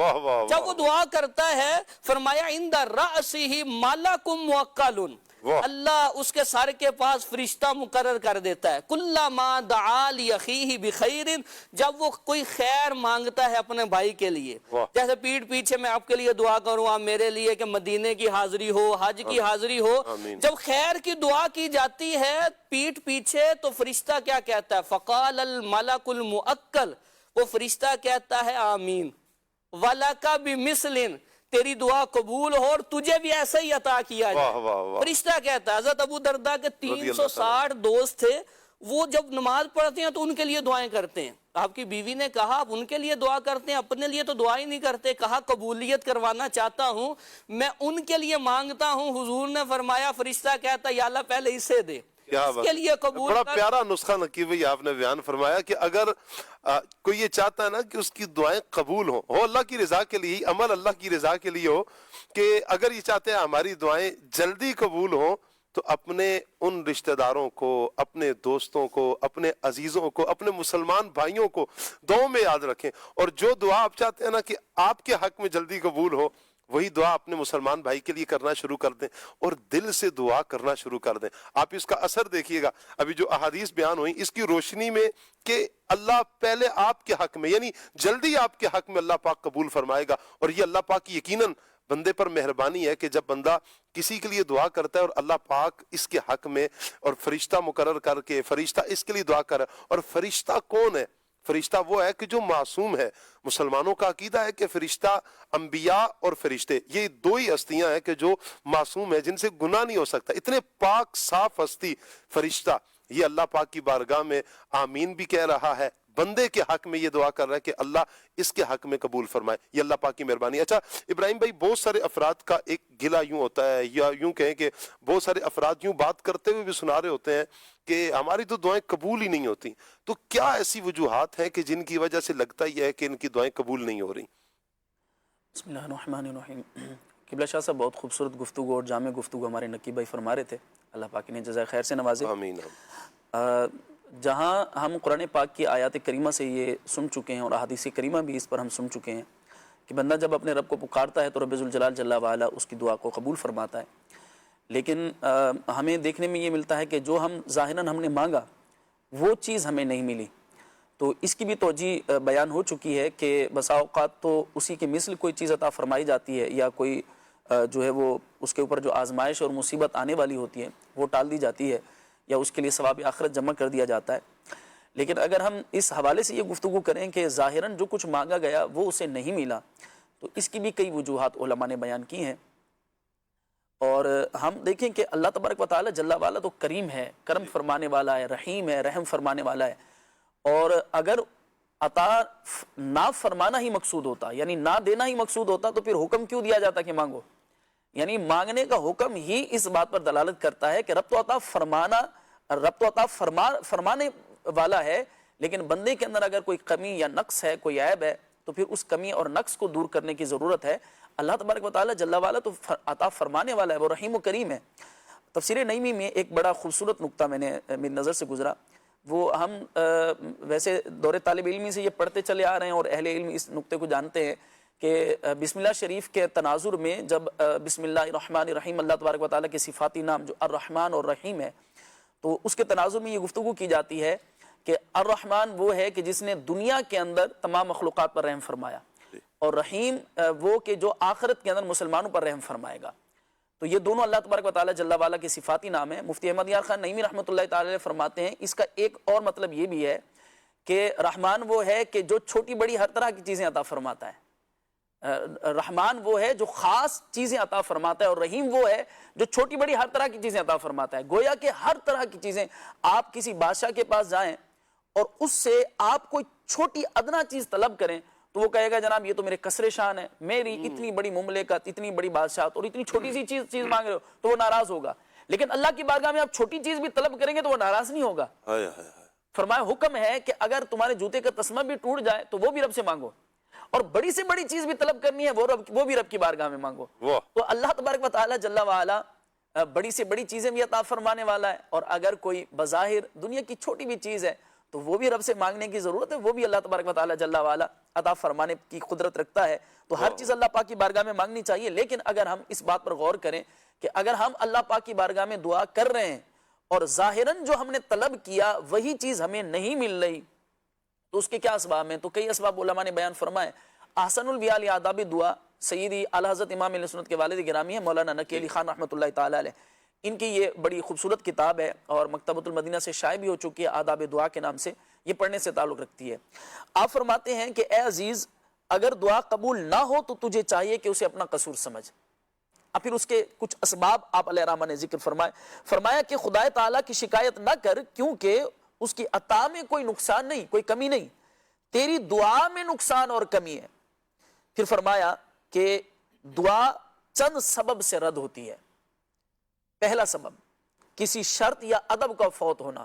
جب وہ دعا کرتا ہے فرمایا عند رأسہ ملک موکل, اللہ اس کے سر کے پاس فرشتہ مقرر کر دیتا ہے. کلما دعا لأخیہ بخیر, جب وہ کوئی خیر مانگتا ہے اپنے بھائی کے لیے, جیسے پیٹھ پیچھے میں آپ کے لیے دعا کروں, آپ میرے لیے کہ مدینے کی حاضری ہو, حج کی حاضری ہو, جب خیر کی دعا کی جاتی ہے پیٹھ پیچھے تو فرشتہ کیا کہتا ہے؟ فقال الملک المؤکل, وہ فرشتہ کہتا ہے آمین. وَلَكَ بِمِثْلٍ, تیری دعا قبول ہو اور تجھے بھی ایسا ہی عطا کیا جائے. فرشتہ کہتا ہے. حضرت ابو درداء کے 360 دوست تھے, وہ جب نماز پڑھتے ہیں تو ان کے لیے دعائیں کرتے ہیں. آپ کی بیوی نے کہا آپ ان کے لیے دعا کرتے ہیں, اپنے لیے تو دعا ہی نہیں کرتے. کہا قبولیت کروانا چاہتا ہوں, میں ان کے لیے مانگتا ہوں. حضور نے فرمایا, فرشتہ کہتا ہے یا اللہ پہلے اسے دے, اس کے لیے قبول. بڑا پیارا نسخہ نقیب بھائی آپ نے بیان فرمایا کہ اگر کوئی یہ چاہتا ہے نا کہ اس کی دعائیں قبول ہو اللہ کی رضا کے لیے, عمل اللہ کی رضا کے لیے ہو, کہ اگر یہ چاہتے ہیں ہماری دعائیں جلدی قبول ہوں تو اپنے ان رشتہ داروں کو, اپنے دوستوں کو, اپنے عزیزوں کو, اپنے مسلمان بھائیوں کو دعاؤں میں یاد رکھیں. اور جو دعا آپ چاہتے ہیں نا کہ آپ کے حق میں جلدی قبول ہو, وہی دعا اپنے مسلمان بھائی کے لیے کرنا شروع کر دیں اور دل سے دعا کرنا شروع کر دیں. آپ اس کا اثر دیکھیے گا. ابھی جو احادیث بیان ہوئی اس کی روشنی میں کہ اللہ پہلے آپ کے حق میں, یعنی جلدی آپ کے حق میں اللہ پاک قبول فرمائے گا. اور یہ اللہ پاک کی یقیناً بندے پر مہربانی ہے کہ جب بندہ کسی کے لیے دعا کرتا ہے اور اللہ پاک اس کے حق میں اور فرشتہ مقرر کر کے فرشتہ اس کے لیے دعا کر. اور فرشتہ کون ہے؟ فرشتہ وہ ہے کہ جو معصوم ہے. مسلمانوں کا عقیدہ ہے کہ فرشتہ, انبیاء اور فرشتے, یہ دو ہی ہستیاں ہیں کہ جو معصوم ہیں, جن سے گناہ نہیں ہو سکتا. اتنے پاک صاف ہستی فرشتہ, یہ اللہ پاک کی بارگاہ میں آمین بھی کہہ رہا ہے, بندے کے حق میں یہ دعا کر رہا ہے کہ اللہ اس کے حق میں قبول فرمائے. یہ اللہ پاک کی مہربانی. اچھا ابراہیم بھائی, بہت سارے افراد کا ایک گلہ یوں ہوتا ہے, یا یوں کہیں کہ بہت سارے افراد یوں بات کرتے ہوئے بھی سنا رہے ہوتے ہیں کہ ہماری تو دعائیں قبول ہی نہیں ہوتی. تو کیا ایسی وجوہات ہیں کہ جن کی وجہ سے لگتا ہی ہے کہ ان کی دعائیں قبول نہیں ہو رہی؟ بسم اللہ الرحمن الرحیم. قبلہ شاہ صاحب بہت خوبصورت گفتگو اور جامع گفتگو ہمارے نقیب بھائی فرما رہے تھے, اللہ پاک نے جزائے خیر سے نوازے. آمین. جہاں ہم قرآن پاک کی آیات کریمہ سے یہ سن چکے ہیں اور احادیث کریمہ بھی اس پر ہم سن چکے ہیں کہ بندہ جب اپنے رب کو پکارتا ہے تو رب ذوالجلال جل وعلا اس کی دعا کو قبول فرماتا ہے. لیکن ہمیں دیکھنے میں یہ ملتا ہے کہ جو ہم ظاہراً ہم نے مانگا وہ چیز ہمیں نہیں ملی. تو اس کی بھی توجہ بیان ہو چکی ہے کہ بسا اوقات تو اسی کے مثل کوئی چیز عطا فرمائی جاتی ہے, یا کوئی جو ہے وہ اس کے اوپر جو آزمائش اور مصیبت آنے والی ہوتی ہے وہ ٹال دی جاتی ہے, یا اس کے لیے ثواب آخرت جمع کر دیا جاتا ہے. لیکن اگر ہم اس حوالے سے یہ گفتگو کریں کہ ظاہراً جو کچھ مانگا گیا وہ اسے نہیں ملا, تو اس کی بھی کئی وجوہات علماء نے بیان کی ہیں. اور ہم دیکھیں کہ اللہ تبارک و تعالی جل وعلا تو کریم ہے, کرم فرمانے والا ہے, رحیم ہے, رحم فرمانے والا ہے. اور اگر عطا نہ فرمانا ہی مقصود ہوتا, یعنی نہ دینا ہی مقصود ہوتا, تو پھر حکم کیوں دیا جاتا کہ مانگو؟ یعنی مانگنے کا حکم ہی اس بات پر دلالت کرتا ہے کہ رب تو عطا فرمانے والا ہے, لیکن بندے کے اندر اگر کوئی کمی یا نقص ہے, کوئی عیب ہے, تو پھر اس کمی اور نقص کو دور کرنے کی ضرورت ہے. اللہ تبارک و تعالی جل وعلا تو عطا فرمانے والا ہے, وہ رحیم و کریم ہے. تفسیر نعیمی میں ایک بڑا خوبصورت نقطہ میری نظر سے گزرا. وہ ہم ویسے دور طالب علمی سے یہ پڑھتے چلے آ رہے ہیں اور اہل علم اس نقطے کو جانتے ہیں کہ بسم اللہ شریف کے تناظر میں جب بسم اللہ الرحمن الرحیم اللہ تبارک و تعالیٰ کے صفاتی نام جو الرحمن اور رحیم ہے، تو اس کے تناظر میں یہ گفتگو کی جاتی ہے کہ الرحمن وہ ہے کہ جس نے دنیا کے اندر تمام مخلوقات پر رحم فرمایا، اور رحیم وہ کہ جو آخرت کے اندر مسلمانوں پر رحم فرمائے گا۔ تو یہ دونوں اللہ تبارک و تعالیٰ جل وعلا کے صفاتی نام ہیں۔ مفتی احمد یار خان نعیمی رحمۃ اللہ تعالی فرماتے ہیں اس کا ایک اور مطلب یہ بھی ہے کہ رحمان وہ ہے کہ جو چھوٹی بڑی ہر طرح کی چیزیں عطا فرماتا ہے، رحمان وہ ہے جو خاص چیزیں عطا فرماتا ہے، اور رحیم وہ ہے جو چھوٹی بڑی ہر طرح کی چیزیں عطا فرماتا ہے۔ گویا کہ ہر طرح کی چیزیں، آپ کسی بادشاہ کے پاس جائیں اور اس سے آپ کوئی چھوٹی ادنا چیز طلب کریں تو وہ کہے گا جناب یہ تو میرے کسر شان ہے، میری اتنی بڑی مملکت، اتنی بڑی بادشاہت اور اتنی چھوٹی سی چیز مانگ رہے ہو، تو وہ ناراض ہوگا۔ لیکن اللہ کی بارگاہ میں آپ چھوٹی چیز بھی طلب کریں گے تو وہ ناراض نہیں ہوگا۔ فرمایا حکم ہے کہ اگر تمہارے جوتے کا تسمہ بھی ٹوٹ جائے تو وہ بھی رب سے مانگو، اور بڑی سے بڑی چیز بھی طلب کرنی ہے وہ بھی رب کی بارگاہ میں مانگو۔ تو اللہ تبارک و تعالی جل وعلا بڑی سے بڑی چیزیں بھی عطا فرمانے والا ہے، اور اگر کوئی بظاہر دنیا کی چھوٹی بھی چیز ہے تو وہ بھی رب سے مانگنے کی ضرورت ہے، وہ بھی اللہ تبارک و تعالی جل وعلا عطا فرمانے کی قدرت رکھتا ہے۔ تو ہر چیز اللہ پاک کی بارگاہ میں مانگنی چاہیے، لیکن اگر ہم اس بات پر غور کریں کہ اگر ہم اللہ پاک کی بارگاہ میں دعا کر رہے ہیں اور ظاہراً جو ہم نے طلب کیا وہی چیز ہمیں نہیں مل رہی تو اس کے کیا اسباب ہیں؟ تو کئی اسباب علماء نے بیان فرمائے۔ احسن البیال آداب دعا سیدی اعلی حضرت امام اہل سنت کے والد گرامی ہیں مولانا نقی علی خان رحمۃ اللہ تعالی علیہ، ان کی یہ بڑی خوبصورت کتاب ہے اور مکتبۃ المدینہ سے شائع بھی ہو چکی ہے، آداب دعا کے نام سے، یہ پڑھنے سے تعلق رکھتی ہے۔ آپ فرماتے ہیں کہ اے عزیز اگر دعا قبول نہ ہو تو تجھے چاہیے کہ اسے اپنا قصور سمجھ۔ اب پھر اس کے کچھ اسباب آپ علیہ الرحمہ نے ذکر فرمایا کہ خدا تعالیٰ کی شکایت نہ کر کیونکہ اس کی عطا میں کوئی نقصان نہیں، کوئی کمی نہیں، تیری دعا میں نقصان اور کمی ہے۔ پھر فرمایا کہ دعا چند سبب سے رد ہوتی ہے۔ پہلا سبب کسی شرط یا ادب کا فوت ہونا۔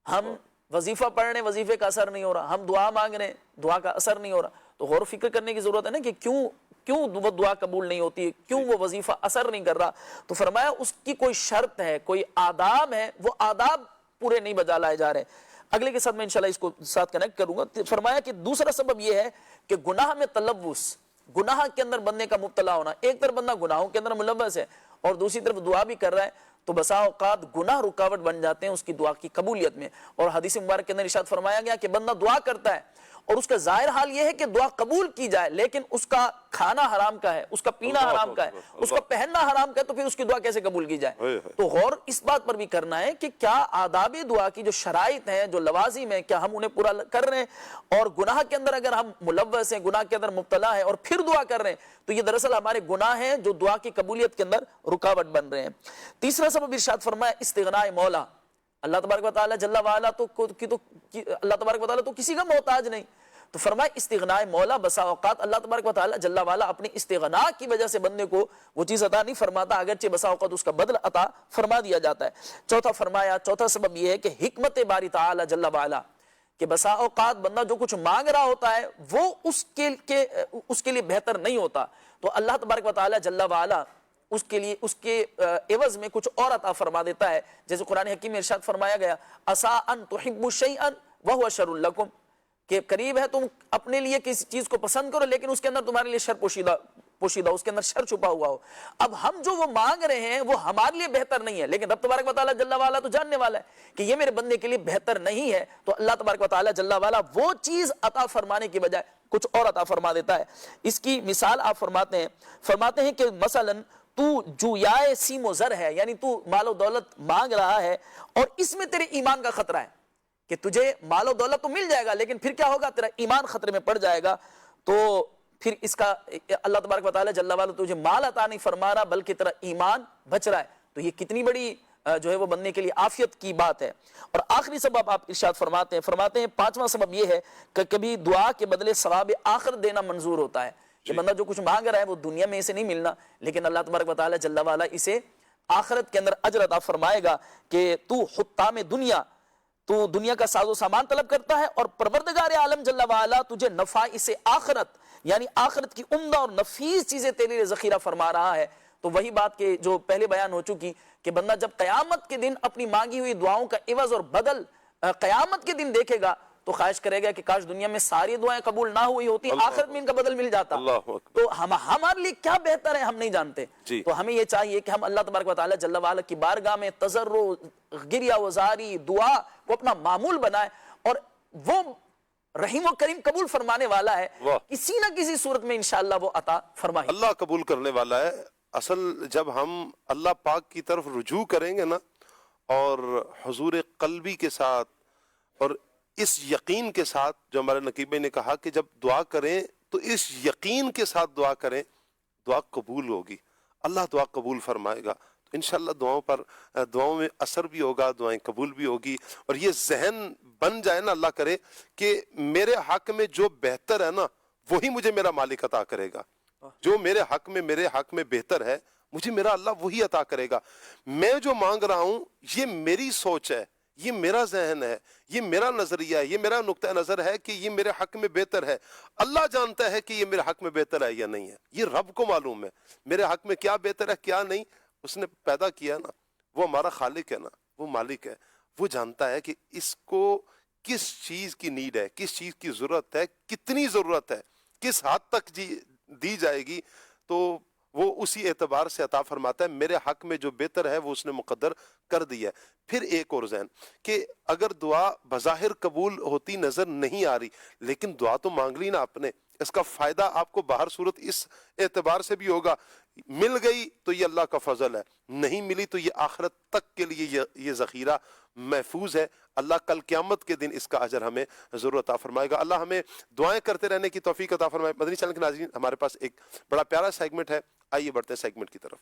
ہم وظیفہ پڑھ رہے ہیں، وظیفے کا اثر نہیں ہو رہا، ہم دعا مانگ رہے ہیں، دعا کا اثر نہیں ہو رہا، تو غور و فکر کرنے کی ضرورت ہے نا کہ کیوں وہ دعا قبول نہیں ہوتی، کیوں وہ وظیفہ اثر نہیں کر رہا۔ تو فرمایا اس کی کوئی شرط ہے، کوئی آداب ہے، وہ آداب پورے نہیں بجا لائے جا رہے۔ اگلے کے ساتھ میں انشاءاللہ اس کو ساتھ کنیکٹ کروں گا۔ فرمایا کہ دوسرا سبب یہ ہے کہ گناہ میں تلوث، گناہ کے اندر بندے کا مبتلا ہونا۔ ایک طرف بندہ گناہوں کے اندر ملوث ہے اور دوسری طرف دعا بھی کر رہا ہے، تو بسا اوقات گناہ رکاوٹ بن جاتے ہیں اس کی دعا کی قبولیت میں۔ اور حدیث مبارک کے اندر ارشاد فرمایا گیا کہ بندہ دعا کرتا ہے اور اس کا ظاہر حال یہ ہے کہ دعا قبول کی جائے، لیکن اس کا کھانا حرام کا ہے، اس کا پینا حرام کا ہے، اس کا پہننا حرام کا ہے، تو پھر اس کی دعا کیسے قبول کی جائے؟ تو غور اس بات پر بھی کرنا ہے کہ کیا آداب دعا کی جو شرائط ہیں، جو لوازم ہیں، کیا ہم انہیں پورا کر رہے ہیں؟ اور گناہ کے اندر اگر ہم ملوث ہیں، گناہ کے اندر مبتلا ہیں اور پھر دعا کر رہے ہیں تو یہ دراصل ہمارے گناہ ہیں جو دعا کی قبولیت کے اندر رکاوٹ بن رہے ہیں۔ تیسرا سبب ارشاد فرمایا استغناء مولا۔ اللہ تبارک و تعالی جل وعلا اللہ تبارک و تعالی تو کسی کا محتاج نہیں، تو فرمائے استغناء مولا۔ بسا اوقات اللہ تبارک و تعالی جل وعلا اپنی استغناء کی وجہ سے بندے کو وہ چیز عطا نہیں فرماتا، اگرچہ بسا اوقات اس کا بدل عطا فرما دیا جاتا ہے۔ چوتھا سبب یہ ہے کہ حکمت باری تعالی جل وعلا، کہ بسا اوقات بندہ جو کچھ مانگ رہا ہوتا ہے وہ اس کے لیے بہتر نہیں ہوتا، تو اللہ تبارک و تعالی جل وعلا اس کے عوض میں کچھ اور عطا فرما دیتا ہے۔ جیسے قرآن حکیم میں ارشاد فرمایا گیا عسیٰ ان تحبوا شیئا وہو شر لکم، کہ قریب ہے تم اپنے لیے کسی چیز کو پسند کرو لیکن اس کے اندر تمہارے لیے شر پوشیدہ اس کے اندر شر چھپا ہوا ہو۔ اب ہم جو وہ مانگ رہے ہیں وہ ہمارے لیے بہتر نہیں ہے، لیکن رب تبارک و تعالی جل وعلا تو جاننے والا ہے کہ یہ میرے بندے کے لیے بہتر نہیں ہے، تو اللہ تبارک و تعالی جل وعلا وہ چیز عطا فرمانے کی بجائے کچھ اور عطا فرما دیتا ہے۔ اس کی مثال آپ فرماتے ہیں کہ مثلاً تو جویائے سیم و زر ہے، یعنی تو مال و دولت مانگ رہا ہے اور اس میں تیرے ایمان کا خطرہ ہے کہ تجھے مال و دولت تو مل جائے گا لیکن پھر کیا ہوگا، تیرا ایمان خطرے میں پڑ جائے گا، تو پھر اس کا اللہ تبارک و تعالی جل وعلا تجھے مال عطا نہیں فرما رہا بلکہ تیرا ایمان بچ رہا ہے، تو یہ کتنی بڑی جو ہے وہ بننے کے لیے عافیت کی بات ہے۔ اور آخری سبب آپ ارشاد فرماتے ہیں پانچواں سبب یہ ہے کہ کبھی دعا کے بدلے ثواب آخرت دینا منظور ہوتا ہے، کہ بندہ جو کچھ مانگ رہا ہے وہ دنیا میں اسے نہیں ملنا، لیکن اللہ تبارک و تعالی جل وعلا اسے آخرت کے اندر اجر عطا فرمائے گا کہ تو حطام دنیا، تو دنیا کا ساز و سامان طلب کرتا ہے اور پروردگار عالم جل وعلا تجھے نفائس آخرت، یعنی آخرت کی عمدہ اور نفیس چیزیں تیرے لیے ذخیرہ فرما رہا ہے۔ تو وہی بات کہ جو پہلے بیان ہو چکی کہ بندہ جب قیامت کے دن اپنی مانگی ہوئی دعاؤں کا عوض اور بدل قیامت کے دن دیکھے گا تو خواہش کرے گا کہ کاش دنیا میں ساری دعائیں قبول نہ ہوئی ہوتی، آخرت میں ان کا بدل مل جاتا۔ اللہ اکبر۔ تو ہمارے لیے کیا بہتر ہے ہم نہیں جانتے۔ جی۔ تو ہمیں یہ چاہیے کہ ہم اللہ تبارک و تعالی جل وعلا کی بارگاہ میں تضرع، گریہ وزاری، دعا کو اپنا معمول بنائے، اور وہ رحیم و کریم قبول فرمانے والا ہے، واہ۔ کسی نہ کسی صورت میں انشاءاللہ وہ عطا فرمائے۔ اللہ قبول کرنے والا ہے۔ اصل جب ہم اللہ پاک کی طرف رجوع کریں گے نا، اور حضور قلبی کے ساتھ اور اس یقین کے ساتھ، جو ہمارے نقیبے نے کہا کہ جب دعا کریں تو اس یقین کے ساتھ دعا کریں، دعا قبول ہوگی، اللہ دعا قبول فرمائے گا۔ تو انشاءاللہ دعاؤں میں اثر بھی ہوگا، دعائیں قبول بھی ہوگی، اور یہ ذہن بن جائے نا، اللہ کرے کہ میرے حق میں جو بہتر ہے نا وہی مجھے میرا مالک عطا کرے گا، جو میرے حق میں بہتر ہے مجھے میرا اللہ وہی عطا کرے گا۔ میں جو مانگ رہا ہوں یہ میری سوچ ہے، یہ میرا ذہن ہے، یہ میرا نظریہ ہے، یہ میرا نقطہ نظر ہے کہ یہ میرے حق میں بہتر ہے۔ اللہ جانتا ہے کہ یہ میرے حق میں بہتر ہے یا نہیں ہے، یہ رب کو معلوم ہے میرے حق میں کیا بہتر ہے کیا نہیں۔ اس نے پیدا کیا نا، وہ ہمارا خالق ہے نا، وہ مالک ہے، وہ جانتا ہے کہ اس کو کس چیز کی نیڈ ہے، کس چیز کی ضرورت ہے، کتنی ضرورت ہے، کس حد تک دی جائے گی، تو وہ اسی اعتبار سے عطا فرماتا ہے۔ میرے حق میں جو بہتر ہے وہ اس نے مقدر کر دیا ہے۔ پھر ایک اور ذہن کہ اگر دعا بظاہر قبول ہوتی نظر نہیں آ رہی، لیکن دعا تو مانگ لی نا آپ نے، اس کا فائدہ آپ کو باہر صورت اس اعتبار سے بھی ہوگا، مل گئی تو یہ اللہ کا فضل ہے، نہیں ملی تو یہ آخرت تک کے لیے یہ ذخیرہ محفوظ ہے۔ اللہ کل قیامت کے دن اس کا اجر ہمیں ضرور عطا فرمائے گا۔ اللہ ہمیں دعائیں کرتے رہنے کی توفیق عطا فرمائے۔ مدنی چینل کے ناظرین، ہمارے پاس ایک بڑا پیارا سیگمنٹ ہے، آئیے بڑھتے ہیں سیگمنٹ کی طرف۔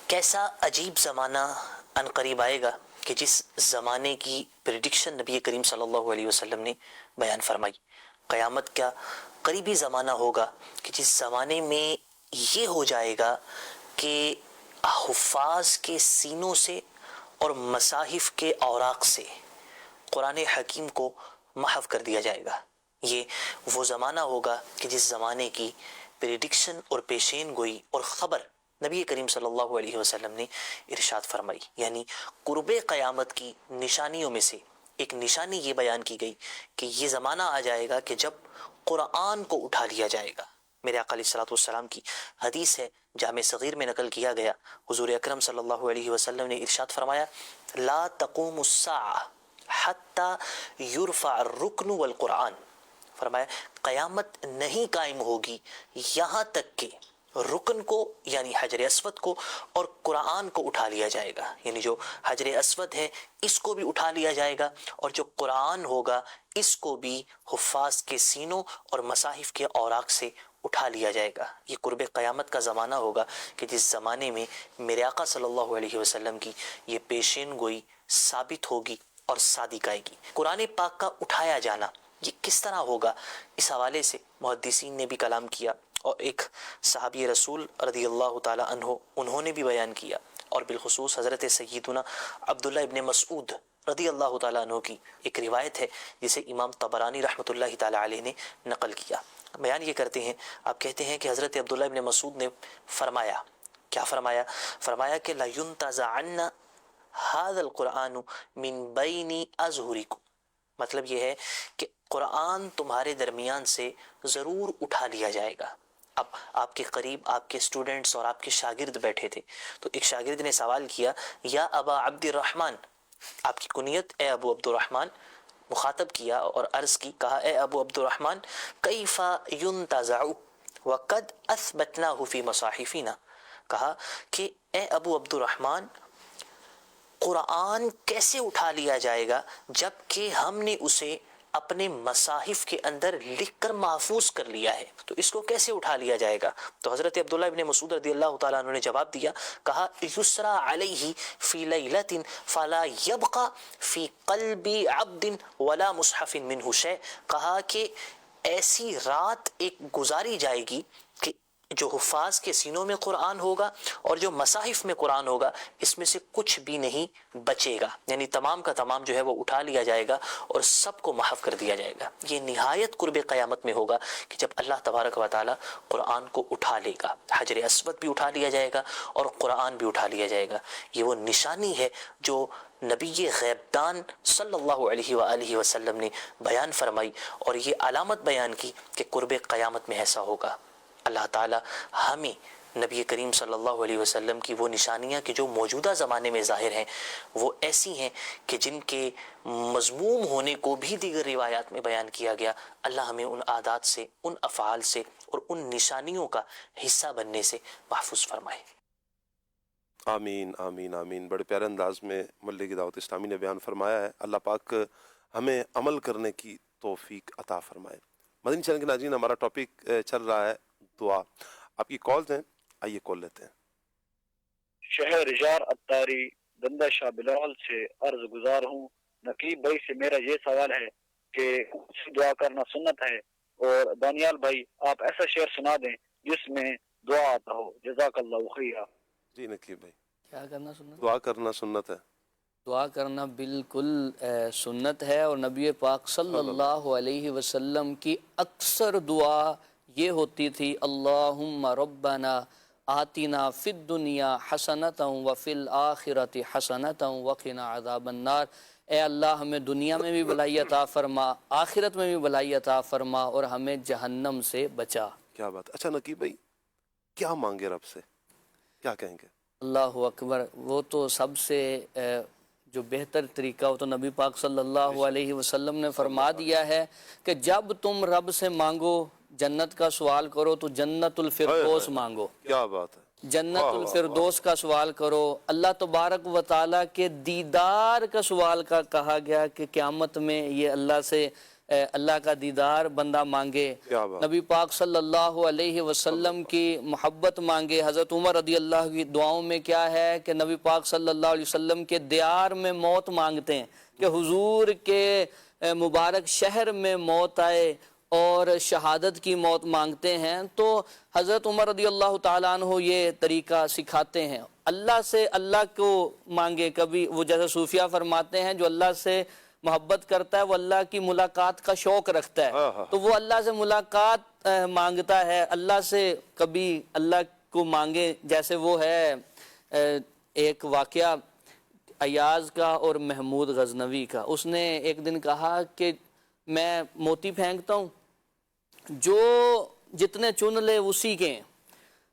کیسا عجیب زمانہ ان قریب آئے گا کہ جس زمانے کی پریڈکشن نبی کریم صلی اللہ علیہ وسلم نے بیان فرمائی۔ قیامت کا قریبی زمانہ ہوگا کہ جس زمانے میں یہ ہو جائے گا کہ حفاظ کے سینوں سے اور مصاحف کے اوراق سے قرآن حکیم کو محو کر دیا جائے گا۔ یہ وہ زمانہ ہوگا کہ جس زمانے کی پریڈکشن اور پیشین گوئی اور خبر نبی کریم صلی اللہ علیہ وسلم نے ارشاد فرمائی۔ یعنی قرب قیامت کی نشانیوں میں سے ایک نشانی یہ بیان کی گئی کہ یہ زمانہ آ جائے گا کہ جب قرآن کو اٹھا لیا جائے گا۔ میرے آقا علیہ الصلوۃ والسلام کی حدیث ہے، جامع صغیر میں نقل کیا گیا، حضور اکرم صلی اللہ علیہ وسلم نے ارشاد فرمایا، لا تقوم الساعة حتی یرفع الرکن والقرآن، فرمایا قیامت نہیں قائم ہوگی یہاں تک کہ رکن کو یعنی حجر اسود کو اور قرآن کو اٹھا لیا جائے گا۔ یعنی جو حجر اسود ہے اس کو بھی اٹھا لیا جائے گا، اور جو قرآن ہوگا اس کو بھی حفاظ کے سینوں اور مصاحف کے اوراق سے اٹھا لیا جائے گا۔ یہ قرب قیامت کا زمانہ ہوگا کہ جس زمانے میں میرے آقا صلی اللہ علیہ وسلم کی یہ پیشین گوئی ثابت ہوگی اور صادق آئے گی۔ قرآن پاک کا اٹھایا جانا یہ کس طرح ہوگا، اس حوالے سے محدثین نے بھی کلام کیا، اور ایک صحابی رسول رضی اللہ تعالی عنہ انہوں نے بھی بیان کیا، اور بالخصوص حضرت سیدنا عبداللہ ابن مسعود رضی اللہ تعالیٰ عنہ کی ایک روایت ہے جسے امام طبرانی رحمۃ اللہ تعالی علیہ نے نقل کیا۔ بیان یہ کرتے ہیں، آپ کہتے ہیں کہ حضرت عبداللہ ابن مسعود نے فرمایا، کیا فرمایا؟ فرمایا کہ لَيُنْتَزَعَنَّ هَذَا الْقُرْآنُ مِنْ بَيْنِ أَظْهُرِكُمْ، مطلب یہ ہے کہ قرآن تمہارے درمیان سے ضرور اٹھا لیا جائے گا۔ اب آپ کے قریب آپ کے اسٹوڈنٹس اور آپ کے شاگرد بیٹھے تھے، تو ایک شاگرد نے سوال کیا، یا ابا عبد الرحمن، آپ کی کنیت اے ابو عبد الرحمن، مخاطب کیا اور عرض کی، کہا اے ابو عبد الرحمن کیف ينتزع وقد اثبتناه في مصاحفنا، کہا کہ اے ابو عبد الرحمن قرآن کیسے اٹھا لیا جائے گا جبکہ ہم نے اسے اپنے مصاحف کے اندر لکھ کر محفوظ کر لیا ہے، تو اس کو کیسے اٹھا لیا جائے گا؟ تو حضرت عبداللہ ابن مسعود رضی اللہ تعالیٰ عنہ نے جواب دیا، کہا یسرا علیہ فی لیلۃ فلا یبقى فی قلب عبد ولا مصحف منہ شیء، کہا کہ ایسی رات ایک گزاری جائے گی کہ جو حفاظ کے سینوں میں قرآن ہوگا اور جو مصاحف میں قرآن ہوگا، اس میں سے کچھ بھی نہیں بچے گا، یعنی تمام کا تمام جو ہے وہ اٹھا لیا جائے گا اور سب کو محو کر دیا جائے گا۔ یہ نہایت قرب قیامت میں ہوگا کہ جب اللہ تبارک و تعالی قرآن کو اٹھا لے گا، حجر اسود بھی اٹھا لیا جائے گا اور قرآن بھی اٹھا لیا جائے گا۔ یہ وہ نشانی ہے جو نبی غیبدان صلی اللہ علیہ وآلہ وسلم نے بیان فرمائی اور یہ علامت بیان کی کہ قرب قیامت میں ایسا ہوگا۔ اللہ تعالیٰ ہمیں نبی کریم صلی اللہ علیہ وسلم کی وہ نشانیاں کہ جو موجودہ زمانے میں ظاہر ہیں وہ ایسی ہیں کہ جن کے مذموم ہونے کو بھی دیگر روایات میں بیان کیا گیا، اللہ ہمیں ان عادات سے، ان افعال سے اور ان نشانیوں کا حصہ بننے سے محفوظ فرمائے۔ آمین آمین آمین۔ بڑے پیارے انداز میں ملے کی دعوت اسلامی نے بیان فرمایا ہے۔ اللہ پاک ہمیں عمل کرنے کی توفیق عطا فرمائے۔ مدنی چینل کے ناظرین، ہمارا ٹاپک چل رہا ہے دعا۔ آپ کی کالز ہیں، آئیے کال لیتے ہیں۔ شہر رجار اتاری بندہ شاہ بلال سے عرض گزار ہوں۔ نقیب بھائی سے میرا یہ سوال ہے کہ دعا کرنا سنت ہے، اور دانیال بھائی آپ ایسا شعر سنا دیں جس میں دعا آتا ہو۔ جزاک اللہ خیرا۔ جی نقیب بھائی، کیا کرنا سنت؟ دعا کرنا سنت ہے۔ دعا کرنا بالکل سنت ہے، اور نبی پاک صلی اللہ علیہ وسلم کی اکثر دعا یہ ہوتی تھی، اللہم ربنا آتنا فی الدنیا حسنتا وفی الآخرت حسنتا وقنا عذاب النار۔ اے اللہ ہمیں دنیا میں بھی بھلائی عطا فرما، آخرت میں بھی بھلائی عطا فرما، اور ہمیں جہنم سے بچا۔ کیا بات۔ اچھا نقیب بھائی، کیا مانگے رب سے، کیا کہیں گے؟ اللہ اکبر۔ وہ تو سب سے جو بہتر طریقہ وہ تو نبی پاک صلی اللہ علیہ وسلم نے فرما دیا ہے کہ جب تم رب سے مانگو، جنت کا سوال کرو تو جنت الفردوس مانگو۔ کیا بات ہے۔ جنت الفردوس کا سوال کرو۔ اللہ تبارک و تعالیٰ کے دیدار کا سوال کا کہا گیا کہ قیامت میں یہ اللہ سے اللہ کا دیدار بندہ مانگے، نبی پاک صلی اللہ علیہ وسلم کی محبت مانگے۔ حضرت عمر رضی اللہ کی دعاؤں میں کیا ہے کہ نبی پاک صلی اللہ علیہ وسلم کے دیار میں موت مانگتے ہیں کہ حضور کے مبارک شہر میں موت آئے اور شہادت کی موت مانگتے ہیں۔ تو حضرت عمر رضی اللہ تعالیٰ عنہ یہ طریقہ سکھاتے ہیں، اللہ سے اللہ کو مانگے۔ کبھی وہ جیسے صوفیہ فرماتے ہیں جو اللہ سے محبت کرتا ہے وہ اللہ کی ملاقات کا شوق رکھتا ہے، تو وہ اللہ سے ملاقات مانگتا ہے، اللہ سے کبھی اللہ کو مانگے۔ جیسے وہ ہے ایک واقعہ ایاز کا اور محمود غزنوی کا۔ اس نے ایک دن کہا کہ میں موتی پھینکتا ہوں، جو جتنے چن لے اسی کے ہیں۔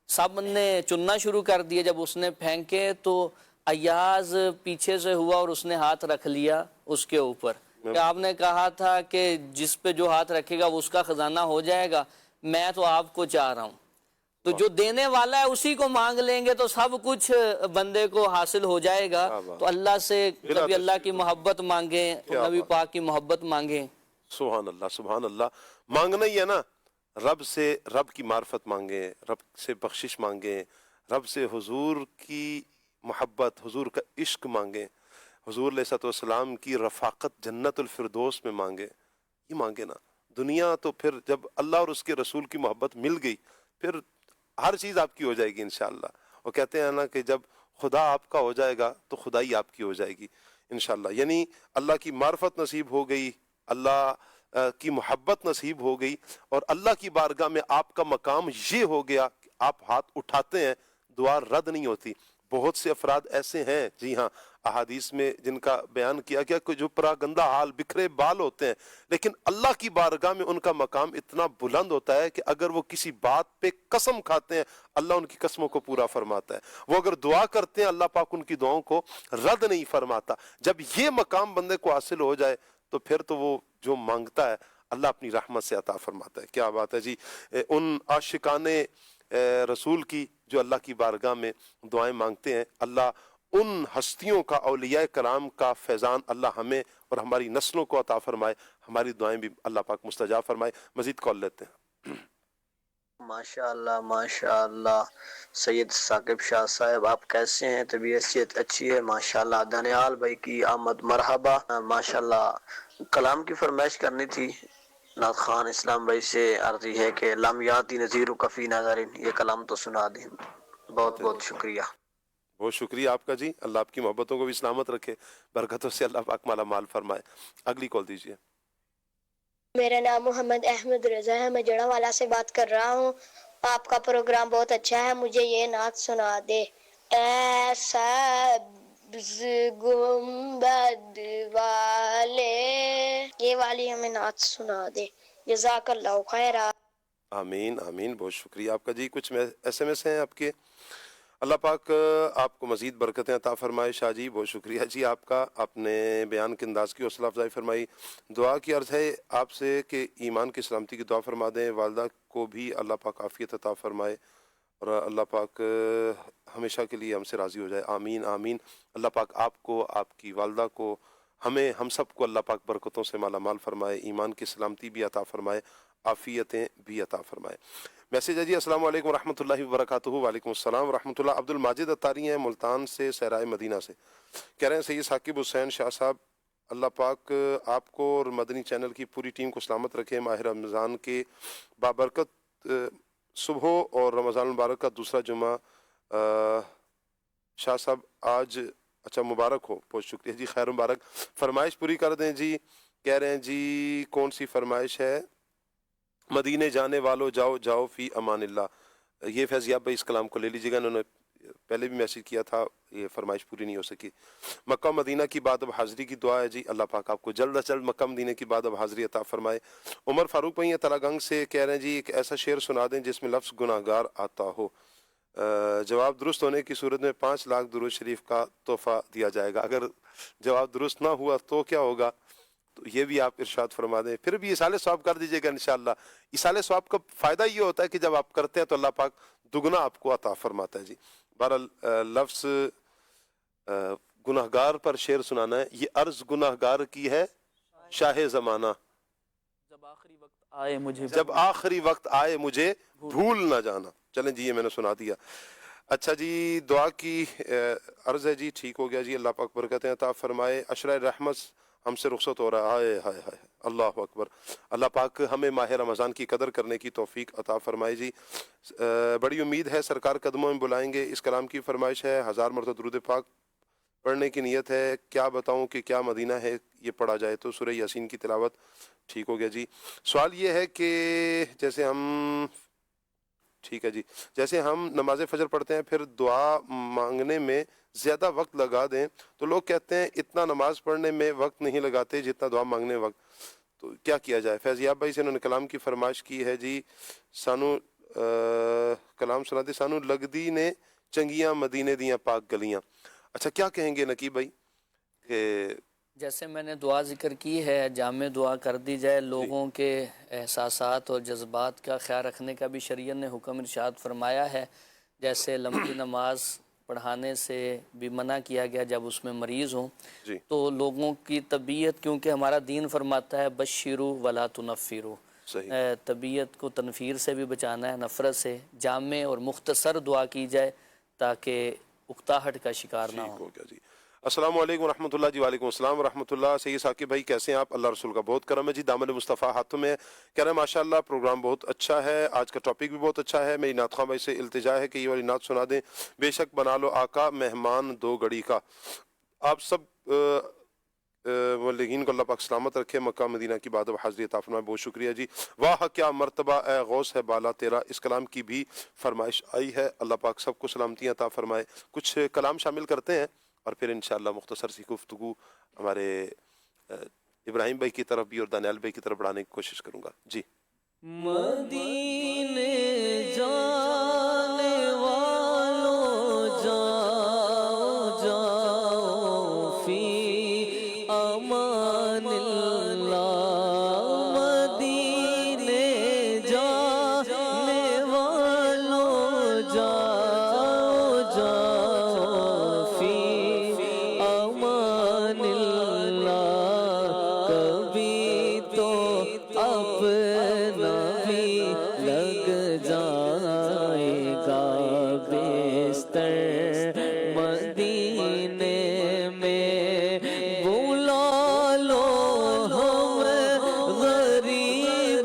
سب نے چننا شروع کر دیا۔ جب اس نے پھینکے تو ایاز پیچھے سے ہوا اور اس نے ہاتھ رکھ لیا اس کے اوپر، کہ آپ نے کہا تھا کہ جس پہ جو ہاتھ رکھے گا وہ اس کا خزانہ ہو جائے گا، میں تو آپ کو چاہ رہا ہوں۔ تو جو دینے والا ہے اسی کو مانگ لیں گے تو سب کچھ بندے کو حاصل ہو جائے گا۔ تو اللہ سے کبھی اللہ کی محبت مانگیں، نبی پاک کی محبت مانگیں۔ سبحان اللہ سبحان اللہ۔ مانگنا ہی ہے نا، رب سے رب کی معرفت مانگیں، رب سے بخشش مانگیں، رب سے حضور کی محبت، حضور کا عشق مانگیں، حضور علیہ السلام کی رفاقت جنت الفردوس میں مانگیں۔ یہ مانگے نا دنیا، تو پھر جب اللہ اور اس کے رسول کی محبت مل گئی پھر ہر چیز آپ کی ہو جائے گی انشاءاللہ۔ وہ کہتے ہیں نا کہ جب خدا آپ کا ہو جائے گا تو خدائی آپ کی ہو جائے گی انشاءاللہ۔ یعنی اللہ کی معرفت نصیب ہو گئی، اللہ کی محبت نصیب ہو گئی، اور اللہ کی بارگاہ میں آپ کا مقام یہ ہو گیا کہ آپ ہاتھ اٹھاتے ہیں، دعا رد نہیں ہوتی۔ بہت سے افراد ایسے ہیں، جی ہاں، احادیث میں جن کا بیان کیا گیا کہ جو پراگندہ حال، بکھرے بال ہوتے ہیں، لیکن اللہ کی بارگاہ میں ان کا مقام اتنا بلند ہوتا ہے کہ اگر وہ کسی بات پہ قسم کھاتے ہیں اللہ ان کی قسموں کو پورا فرماتا ہے۔ وہ اگر دعا کرتے ہیں اللہ پاک ان کی دعاؤں کو رد نہیں فرماتا۔ جب یہ مقام بندے کو حاصل ہو جائے تو پھر تو وہ جو مانگتا ہے اللہ اپنی رحمت سے عطا فرماتا ہے۔ کیا بات ہے جی۔ ان عاشقان رسول کی جو اللہ کی بارگاہ میں دعائیں مانگتے ہیں، اللہ ان ہستیوں کا، اولیاء کرام کا فیضان اللہ ہمیں اور ہماری نسلوں کو عطا فرمائے، ہماری دعائیں بھی اللہ پاک مستجاب فرمائے۔ مزید کال لیتے ہیں۔ ماشاءاللہ ماشاءاللہ سید ثاقب شاہ صاحب، آپ کیسے ہیں؟ طبیعت صحت اچھی ہے؟ ماشاءاللہ۔ دانیال بھائی کی آمد مرحبا۔ ماشاءاللہ کلام کی فرمائش کرنی تھی نعت خان اسلام بھائی سے عرضی ہے کہ لم یاتی نذیر کفی نظرین، یہ کلام تو سنا دیں. بہت بہت شکریہ. بہت شکریہ آپ کا جی. اللہ آپ کی محبتوں کو بھی سلامت رکھے، برکتوں سے اللہ پاک مالا مال فرمائے. اگلی کال دیجیے. میرا نام محمد احمد رضا ہے، میں جڑا والا سے بات کر رہا ہوں. آپ کا پروگرام بہت اچھا ہے، مجھے یہ نعت سنا دے. اے سبز گنبد والے، یہ والی ہمیں نعت سنا دے. جزاک اللہ خیرہ. آمین آمین. بہت شکریہ آپ کا جی. کچھ ایس ایم ایس ہیں آپ کے. اللہ پاک آپ کو مزید برکتیں عطا فرمائے. شاہ جی بہت شکریہ جی آپ کا، آپ نے بیان کے انداز کی حوصلہ افزائی فرمائی. دعا کی عرض ہے آپ سے کہ ایمان کی سلامتی کی دعا فرما دیں. والدہ کو بھی اللہ پاک عافیت عطا فرمائے اور اللہ پاک ہمیشہ کے لیے ہم سے راضی ہو جائے. آمین آمین. اللہ پاک آپ کو، آپ کی والدہ کو، ہمیں، ہم سب کو اللہ پاک برکتوں سے مالا مال فرمائے، ایمان کی سلامتی بھی عطا فرمائے، عافیتیں بھی عطا فرمائے. میسیج ہے جی. السلام علیکم ورحمۃ اللہ وبرکاتہ. وعلیکم السلام ورحمۃ اللہ. عبد الماجد اتاری ہیں ملتان سے، صحرائے مدینہ سے. کہہ رہے ہیں سید ثاقب حسین شاہ صاحب، اللہ پاک آپ کو اور مدنی چینل کی پوری ٹیم کو سلامت رکھے. ماہ رمضان کے بابرکت صبح اور رمضان المبارک کا دوسرا جمعہ شاہ صاحب آج اچھا مبارک ہو. بہت شکریہ جی، خیر مبارک. فرمائش پوری کر دیں جی. کہہ رہے ہیں جی کون سی فرمائش ہے؟ مدینے جانے والو جاؤ جاؤ فی امان اللہ. یہ فیضیاب بھائی اس کلام کو لے لیجیے گا، انہوں نے پہلے بھی میسیج کیا تھا، یہ فرمائش پوری نہیں ہو سکی. مکہ مدینہ کی بعد اب حاضری کی دعا ہے جی. اللہ پاک آپ کو جلد از جلد مکہ مدینہ کی بعد اب حاضری عطا فرمائے. عمر فاروق بھائی ہیں تلا گنگ سے، کہہ رہے ہیں جی ایک ایسا شعر سنا دیں جس میں لفظ گناہ گار آتا ہو. جواب درست ہونے کی صورت میں 5 لاکھ درود شریف کا تحفہ دیا جائے گا. اگر جواب درست نہ ہوا تو کیا ہوگا؟ تو یہ بھی آپ ارشاد فرما دیں. پھر بھی اصال ثواب کر دیجیے گا انشاءاللہ. اصال ثواب کا فائدہ یہ ہوتا ہے کہ جب آپ کرتے ہیں تو اللہ پاک دگنا آپ کو عطا فرماتا ہے جی. بہرحال لفظ گناہ گار پر شعر سنانا ہے. یہ عرض گناہ گار کی ہے شاہ زمانہ، جب آخری وقت آئے مجھے جب آخری وقت آئے مجھے بھول نہ جانا. چلیں جی یہ میں نے سنا دیا. اچھا جی دعا کی عرض ہے جی. ٹھیک ہو گیا جی. اللہ پاک برکتیں عطا فرمائے. عشرہ رحمت ہم سے رخصت ہو رہا ہے. ہائے ہائے ہائے اللہ اکبر. اللہ پاک ہمیں ماہ رمضان کی قدر کرنے کی توفیق عطا فرمائے جی. بڑی امید ہے سرکار قدموں میں بلائیں گے. اس کلام کی فرمائش ہے 1000 مرتبہ درود پاک پڑھنے کی نیت ہے. کیا بتاؤں کہ کیا مدینہ ہے یہ پڑھا جائے تو سورہ یاسین کی تلاوت. ٹھیک ہو گیا جی. سوال یہ ہے کہ جیسے ہم ٹھیک ہے جی جیسے ہم نماز فجر پڑھتے ہیں پھر دعا مانگنے میں زیادہ وقت لگا دیں تو لوگ کہتے ہیں اتنا نماز پڑھنے میں وقت نہیں لگاتے جتنا دعا مانگنے وقت، تو کیا کیا جائے؟ فیضیاب بھائی سے انہوں نے کلام کی فرمائش کی ہے جی. سانو کلام سنا دے. سانو لگدی نے چنگیاں مدینے دیاں پاک گلیاں. اچھا کیا کہیں گے نقیب بھائی کہ جیسے میں نے دعا ذکر کی ہے، جامع دعا کر دی جائے. لوگوں کے احساسات اور جذبات کا خیال رکھنے کا بھی شریعت نے حکم ارشاد فرمایا ہے. جیسے لمبی نماز پڑھانے سے بھی منع کیا گیا جب اس میں مریض ہوں. جی تو لوگوں کی طبیعت، کیونکہ ہمارا دین فرماتا ہے بشرو ولا تنفرو، صحیح طبیعت کو تنفیر سے بھی بچانا ہے، نفرت سے. جامع اور مختصر دعا کی جائے تاکہ اکتاہٹ کا شکار نہ ٹھیک ہو. ہو گیا جی. السلام علیکم ورحمۃ اللہ جی. وعلیکم السلام ورحمۃ اللہ. سید ثاقب بھائی کیسے ہیں آپ؟ اللہ رسول کا بہت کرم ہے جی. دامن مصطفیٰ ہاتھوں میں. کہہ رہے ہیں ماشاء اللہ پروگرام بہت اچھا ہے، آج کا ٹاپک بھی بہت اچھا ہے. میری نعت خواہ بھائی سے التجا ہے کہ یہ والی نعت سنا دیں. بے شک بنا لو آقا مہمان 2 گھڑی کا. آپ سب مبلغین کو اللہ پاک سلامت رکھے. مکہ مدینہ کی بعد حاضری عطا فرمائے. بہت شکریہ جی. واہ کیا مرتبہ اے غوث ہے بالا تیرا. اس کلام کی بھی فرمائش آئی ہے. اللہ پاک سب کو سلامتی عطا فرمائے. کچھ کلام شامل کرتے ہیں اور پھر انشاءاللہ مختصر سی گفتگو ہمارے ابراہیم بھائی کی طرف بھی اور دانیال بھائی کی طرف بڑھانے کی کوشش کروں گا جی. مدینے جانے والوں جاؤ جاؤ فی امان اللہ. مدینے جانے والوں جاؤ جاؤ فی امان اللہ. کبھی تو اپنا بھی لگ جائے گا بستر مدینے میں. بلا لو ہم غریب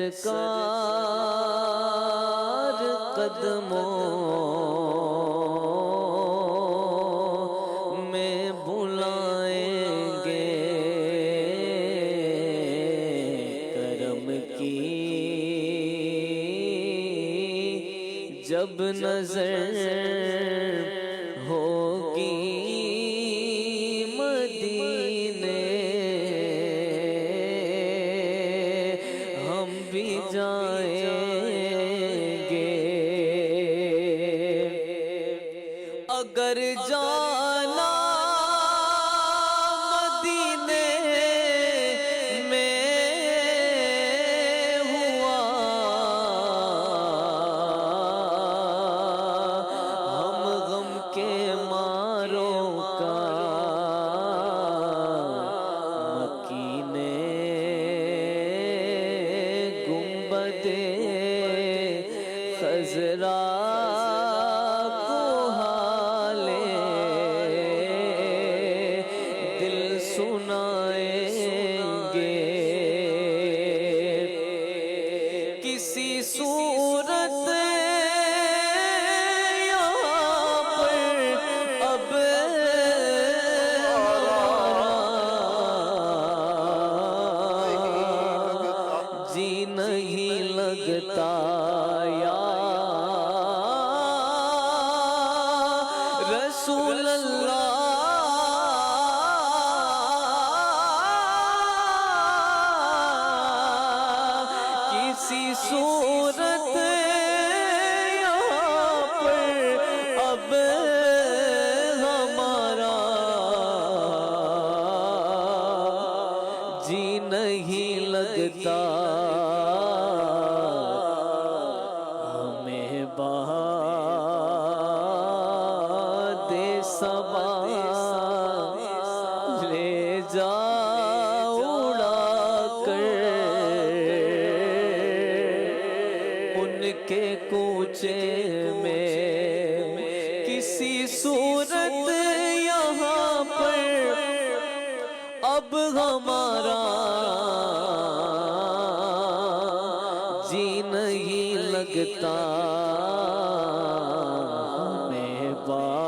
سرکار قدموں میں بلائیں گے کرم کی جب نظر ہوگی مدینے ہم بھی جائیں گے اگر جانا مدینے میں ہوا ہم غم کے ماروں کا مکینے گنبد خضرا کو حالے دل سنائیں گے کسی صورت یہاں پر اب جی نہیں لگتا یا رسول اللہ کسی صورت یہاں پر اب ہمارا جی نہیں لگتا ہمیں بہاد صبا لے جا اڑا کر ان کے کوچے میں کسی صورت یہاں پر اب ہمارا جی نہیں لگتا ہمیں باد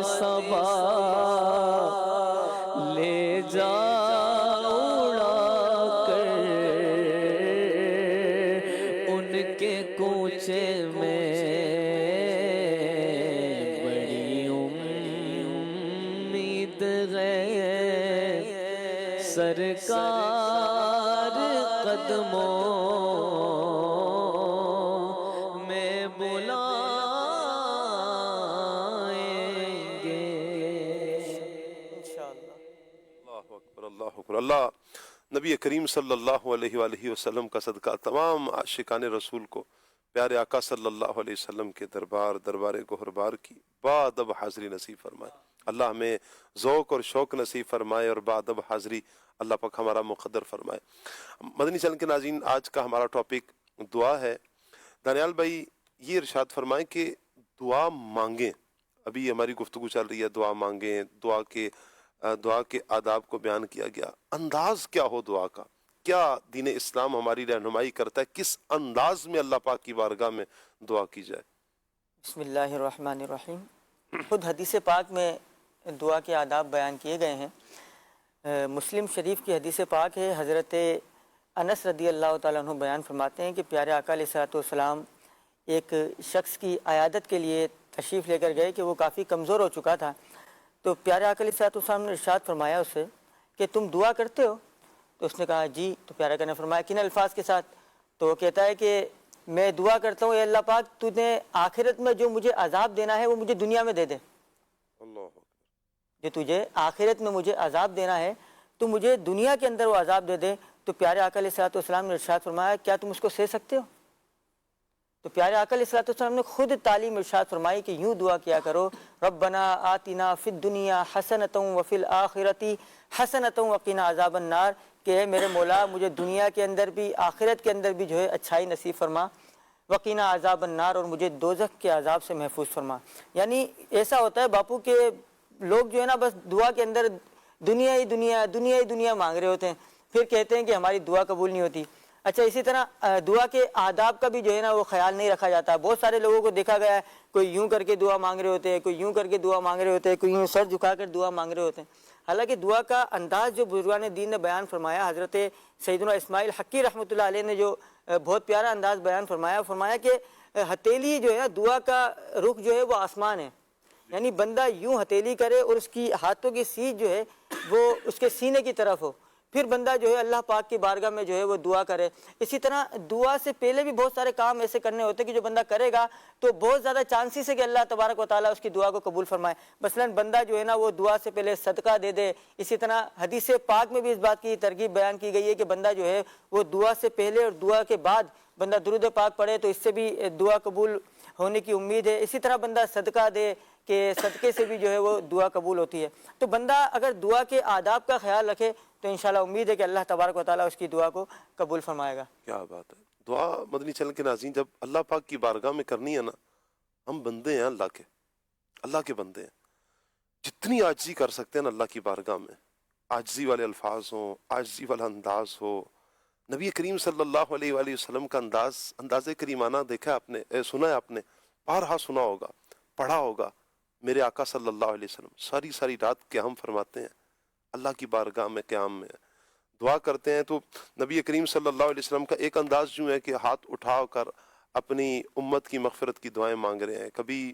صبا لے جا اڑا کر ان کے کوچے میں بڑی امید ہے سرکار قدموں میں بلائیں گے انشاءاللہ۔ اللہ اکبر اللہ اکبر۔ اللہ نبی کریم صلی اللہ علیہ وآلہ وسلم کا صدقہ تمام عاشقان رسول کو پیارے آقا صلی اللہ علیہ وسلم کے دربار گوہربار کی بادب حاضری نصیب فرمائے۔ اللہ ہمیں ذوق اور شوق نصیب فرمائے اور بادب حاضری اللہ پاک ہمارا مقدر فرمائے۔ مدنی چینل کے ناظرین، آج کا ہمارا ٹاپک دعا ہے۔ دانیال بھائی یہ ارشاد فرمائیں کہ دعا مانگیں۔ ابھی ہماری گفتگو چل رہی ہے دعا مانگیں، دعا کے آداب کو بیان کیا گیا۔ انداز کیا ہو دعا کا؟ کیا دین اسلام ہماری رہنمائی کرتا ہے؟ کس انداز میں اللہ پاک کی بارگاہ میں دعا کی جائے؟ بسم اللہ الرحمن الرحیم۔ خود حدیث پاک میں دعا کے آداب بیان کیے گئے ہیں۔ مسلم شریف کی حدیث پاک ہے، حضرت انس رضی اللہ تعالیٰ عنہ بیان فرماتے ہیں کہ پیارے آقا علیہ الصلوۃ والسلام ایک شخص کی عیادت کے لیے تشریف لے کر گئے کہ وہ کافی کمزور ہو چکا تھا، تو پیارے آقا علیہ الصلوۃ والسلام نے ارشاد فرمایا اس سے کہ تم دعا کرتے ہو؟ تو اس نے کہا جی۔ تو پیارے آقا نے فرمایا کن الفاظ کے ساتھ؟ تو وہ کہتا ہے کہ میں دعا کرتا ہوں اے اللہ پاک تو نے آخرت میں جو مجھے عذاب دینا ہے وہ مجھے دنیا میں دے دے۔ جو تجھے آخرت میں مجھے عذاب دینا ہے تو مجھے دنیا کے اندر وہ عذاب دے دے۔ تو پیارے آقا علیہ الصلوۃ والسلام نے ارشاد فرمایا کیا تم اس کو سہ سکتے ہو؟ تو پیارے آقا علیہ الصلوۃ والسلام نے خود تعلیم ارشاد فرمائی کہ یوں دعا کیا کرو، ربنا آتنا فی الدنیا حسنۃ وفی الآخرۃ حسنۃ وقنا عذاب النار، کہ اے میرے مولا مجھے دنیا کے اندر بھی آخرت کے اندر بھی جو ہے اچھائی نصیب فرما، وقنا عذاب النار، اور مجھے دوزخ کے عذاب سے محفوظ فرما۔ یعنی ایسا ہوتا ہے باپو کہ لوگ جو ہے نا بس دعا کے اندر دنیا ہی دنیا دنیا ہی دنیا مانگ رہے ہوتے ہیں، پھر کہتے ہیں کہ ہماری دعا قبول نہیں ہوتی۔ اچھا اسی طرح دعا کے آداب کا بھی جو ہے نا وہ خیال نہیں رکھا جاتا۔ بہت سارے لوگوں کو دیکھا گیا ہے، کوئی یوں کر کے دعا مانگ رہے ہوتے ہیں، کوئی یوں کر کے دعا مانگ رہے ہوتے ہیں، کوئی یوں سر جھکا کر دعا مانگ رہے ہوتے ہیں۔ حالانکہ دعا کا انداز جو بزرگان دین نے بیان فرمایا، حضرت سیدنا اسماعیل حقی رحمۃ اللہ علیہ نے جو بہت پیارا انداز بیان فرمایا کہ ہتھیلی جو ہے نا دعا کا رخ جو ہے وہ آسمان ہے، یعنی بندہ یوں ہتھیلی کرے اور اس کی ہاتھوں کی سیدھ جو ہے وہ اس کے سینے کی طرف ہو، پھر بندہ جو ہے اللہ پاک کی بارگاہ میں جو ہے وہ دعا کرے۔ اسی طرح دعا سے پہلے بھی بہت سارے کام ایسے کرنے ہوتے ہیں کہ جو بندہ کرے گا تو بہت زیادہ چانسز ہے کہ اللہ تبارک و تعالیٰ اس کی دعا کو قبول فرمائے۔ مثلاً بندہ جو ہے نا وہ دعا سے پہلے صدقہ دے دے۔ اسی طرح حدیث پاک میں بھی اس بات کی ترغیب بیان کی گئی ہے کہ بندہ جو ہے وہ دعا سے پہلے اور دعا کے بعد بندہ درود پاک پڑھے تو اس سے بھی دعا قبول ہونے کی امید ہے۔ اسی طرح بندہ صدقہ دے کہ صدقے سے بھی جو ہے وہ دعا قبول ہوتی ہے۔ تو بندہ اگر دعا کے آداب کا خیال رکھے تو انشاءاللہ امید ہے کہ اللہ تبارک و تعالیٰ اس کی دعا کو قبول فرمائے گا۔ کیا بات ہے۔ دعا مدنی چینل کے ناظرین جب اللہ پاک کی بارگاہ میں کرنی ہے نا، ہم بندے ہیں اللہ کے بندے ہیں، جتنی عاجزی کر سکتے ہیں نا اللہ کی بارگاہ میں، عاجزی والے الفاظ ہوں، عاجزی والا انداز ہو۔ نبی کریم صلی اللہ علیہ وآلہ وسلم کا انداز کریمانہ دیکھا آپ نے، سنا ہے آپ نے، بارہا سنا ہوگا، پڑھا ہوگا۔ میرے آقا صلی اللہ علیہ وسلم ساری رات قیام فرماتے ہیں، اللہ کی بارگاہ میں قیام میں دعا کرتے ہیں۔ تو نبی کریم صلی اللہ علیہ وسلم کا ایک انداز جو ہے کہ ہاتھ اٹھا کر اپنی امت کی مغفرت کی دعائیں مانگ رہے ہیں۔ کبھی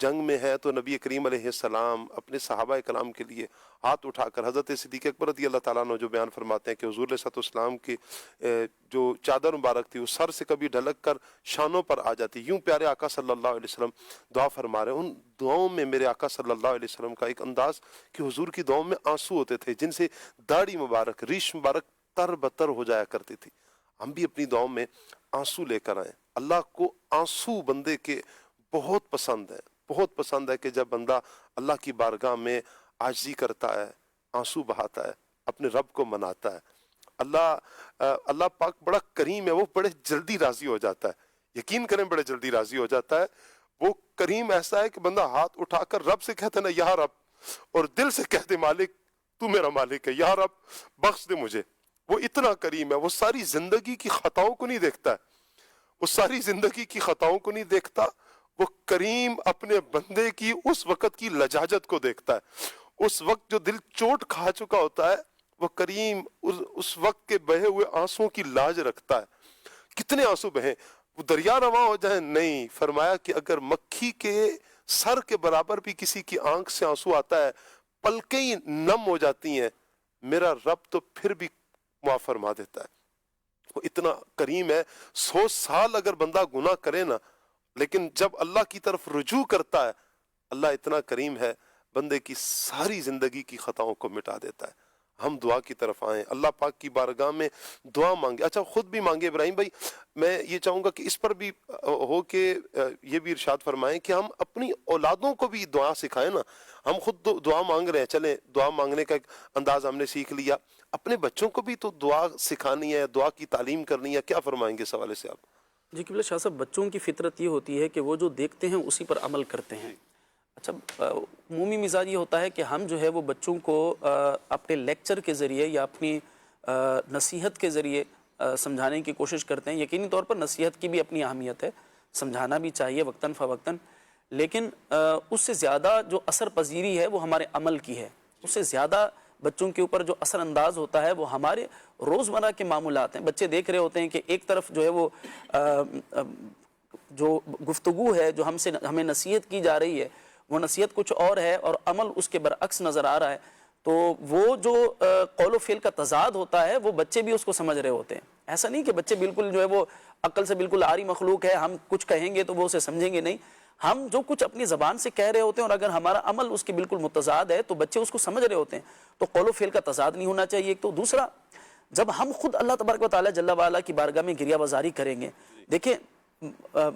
جنگ میں ہے تو نبی کریم علیہ السلام اپنے صحابہ کرام کے لیے ہاتھ اٹھا کر، حضرت صدیق اکبر رضی اللہ تعالیٰ عنہ جو بیان فرماتے ہیں کہ حضور علیہ السلام کی جو چادر مبارک تھی وہ سر سے کبھی ڈھلک کر شانوں پر آ جاتی، یوں پیارے آقا صلی اللہ علیہ وسلم دعا فرما رہے ہیں۔ ان دعاؤں میں میرے آقا صلی اللہ علیہ وسلم کا ایک انداز کہ حضور کی دعاؤں میں آنسو ہوتے تھے، جن سے داڑھی مبارک، ریش مبارک تر بتر ہو جایا کرتی تھی۔ ہم بھی اپنی دعاؤں میں آنسو لے کر آئیں۔ اللہ کو آنسو بندے کے بہت پسند ہے کہ جب بندہ اللہ کی بارگاہ میں عاجزی کرتا ہے، آنسو بہاتا ہے، اپنے رب کو مناتا ہے۔ اللہ پاک بڑا کریم ہے، وہ بڑے جلدی راضی ہو جاتا ہے، یقین کریں بڑے جلدی راضی ہو جاتا ہے۔ وہ کریم ایسا ہے کہ بندہ ہاتھ اٹھا کر رب سے کہتا ہے نا یا رب، اور دل سے کہتے مالک تو میرا مالک ہے، یا رب بخش دے مجھے۔ وہ اتنا کریم ہے، وہ ساری زندگی کی خطاؤں کو نہیں دیکھتا ہے، وہ ساری زندگی کی خطاؤں کو نہیں دیکھتا، وہ کریم اپنے بندے کی اس وقت کی لجاجت کو دیکھتا ہے۔ اس وقت جو دل چوٹ کھا چکا ہوتا ہے وہ کریم اس وقت کے بہے ہوئے آنسوں کی لاج رکھتا ہے۔ کتنے آنسو بہیں، وہ دریا رواں ہو جائیں نہیں، فرمایا کہ اگر مکھی کے سر کے برابر بھی کسی کی آنکھ سے آنسو آتا ہے، پلکیں ہی نم ہو جاتی ہیں، میرا رب تو پھر بھی معاف فرما دیتا ہے۔ وہ اتنا کریم ہے۔ 100 سال اگر بندہ گناہ کرے نا، لیکن جب اللہ کی طرف رجوع کرتا ہے، اللہ اتنا کریم ہے، بندے کی ساری زندگی کی خطاؤں کو مٹا دیتا ہے۔ ہم دعا کی طرف آئیں، اللہ پاک کی بارگاہ میں دعا مانگے۔ اچھا خود بھی مانگے۔ ابراہیم بھائی میں یہ چاہوں گا کہ اس پر بھی ہو کہ یہ بھی ارشاد فرمائیں کہ ہم اپنی اولادوں کو بھی دعا سکھائیں نا۔ ہم خود دعا مانگ رہے ہیں، چلیں دعا مانگنے کا ایک انداز ہم نے سیکھ لیا، اپنے بچوں کو بھی تو دعا سکھانی ہے، دعا کی تعلیم کرنی ہے۔ کیا فرمائیں گے اس حوالے سے آپ؟ جی قبلہ شاہ صاحب، بچوں کی فطرت یہ ہوتی ہے کہ وہ جو دیکھتے ہیں اسی پر عمل کرتے ہیں۔ اچھا عمومی مزاج یہ ہوتا ہے کہ ہم جو ہے وہ بچوں کو اپنے لیکچر کے ذریعے یا اپنی نصیحت کے ذریعے سمجھانے کی کوشش کرتے ہیں۔ یقینی طور پر نصیحت کی بھی اپنی اہمیت ہے، سمجھانا بھی چاہیے وقتاً فوقتاً، لیکن اس سے زیادہ جو اثر پذیری ہے وہ ہمارے عمل کی ہے۔ اس سے زیادہ بچوں کے اوپر جو اثر انداز ہوتا ہے وہ ہمارے روزمرہ کے معمولات ہیں۔ بچے دیکھ رہے ہوتے ہیں کہ ایک طرف جو ہے وہ جو گفتگو ہے، جو ہمیں نصیحت کی جا رہی ہے، وہ نصیحت کچھ اور ہے اور عمل اس کے برعکس نظر آ رہا ہے، تو وہ جو قول و فعل کا تضاد ہوتا ہے وہ بچے بھی اس کو سمجھ رہے ہوتے ہیں۔ ایسا نہیں کہ بچے بالکل جو ہے وہ عقل سے بالکل عاری مخلوق ہے، ہم کچھ کہیں گے تو وہ اسے سمجھیں گے، نہیں، ہم جو کچھ اپنی زبان سے کہہ رہے ہوتے ہیں اور اگر ہمارا عمل اس کے بالکل متضاد ہے تو بچے اس کو سمجھ رہے ہوتے ہیں۔ تو قول و فعل کا تضاد نہیں ہونا چاہیے ایک تو۔ دوسرا، جب ہم خود اللہ تبارک و تعالیٰ جل وعلا کی بارگاہ میں گریہ بازاری کریں گے، دیکھیں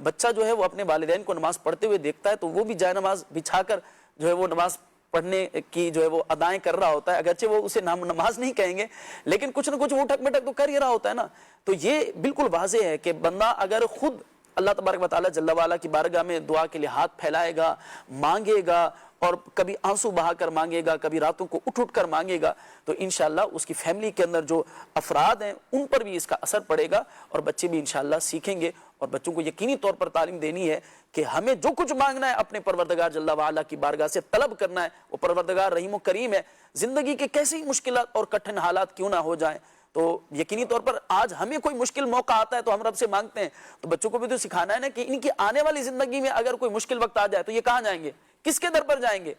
بچہ جو ہے وہ اپنے والدین کو نماز پڑھتے ہوئے دیکھتا ہے تو وہ بھی جائے نماز بچھا کر جو ہے وہ نماز پڑھنے کی جو ہے وہ ادائیں کر رہا ہوتا ہے، اگرچہ وہ اسے نماز نہیں کہیں گے لیکن کچھ نہ کچھ وہ ٹھک بٹک تو کر ہی رہا ہوتا ہے نا۔ تو یہ بالکل واضح ہے کہ بندہ اگر خود اللہ تبارک و تعالیٰ جل وعلا کی بارگاہ میں دعا کے لیے ہاتھ پھیلائے گا، مانگے گا، اور کبھی آنسو بہا کر مانگے گا، کبھی راتوں کو اٹھ کر مانگے گا، تو انشاءاللہ اس کی فیملی کے اندر جو افراد ہیں ان پر بھی اس کا اثر پڑے گا، اور بچے بھی انشاءاللہ سیکھیں گے. اور بچوں کو یقینی طور پر تعلیم دینی ہے کہ ہمیں جو کچھ مانگنا ہے اپنے پروردگار جل وعلا کی بارگاہ سے طلب کرنا ہے. وہ پروردگار رحیم و کریم ہے، زندگی کے کیسی مشکلات اور کٹھن حالات کیوں نہ ہو جائیں، تو یقینی طور پر آج ہمیں کوئی مشکل موقع آتا ہے تو ہم رب سے مانگتے ہیں. تو بچوں کو بھی تو سکھانا ہے نا کہ ان کی آنے والی زندگی میں اگر کوئی مشکل وقت آ جائے تو یہ کہاں جائیں گے، کس کے در پر جائیں گے؟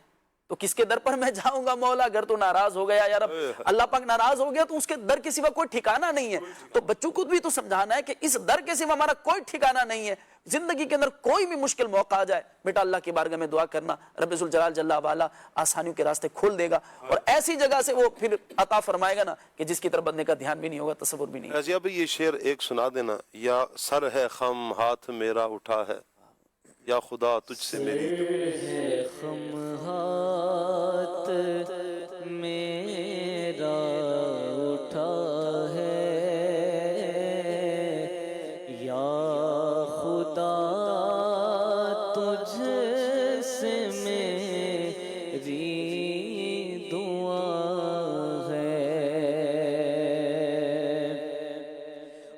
تو کس کے در پر میں جاؤں گا مولا، اگر تو ناراض ہو گیا یا رب، اللہ پاک ناراض ہو گیا تو اس کے در کے سوا کوئی ٹھکانہ نہیں ہے. تو بچوں کو بھی تو سمجھانا ہے کہ اس در کے سوا ہمارا کوئی ٹھکانہ نہیں ہے. زندگی کے اندر کوئی بھی مشکل موقع آ جائے، بیٹا اللہ کی بارگاہ میں دعا کرنا، رب ذوالجلال جل وعلا آسانیوں کے راستے کھول دے گا، اور ایسی جگہ سے وہ پھر عطا فرمائے گا نا کہ جس کی طرف بندے کا دھیان بھی نہیں ہوگا، تصور بھی نہیں ہوگا. رضیہ بھائی یہ شعر ایک سنا دینا. یا سر ہے خم ہاتھ میرا اٹھا ہے، یا خدا تجھ سے میری خم ہاتھ میرا اٹھا ہے، یا خدا تجھ سے میری دعا ہے.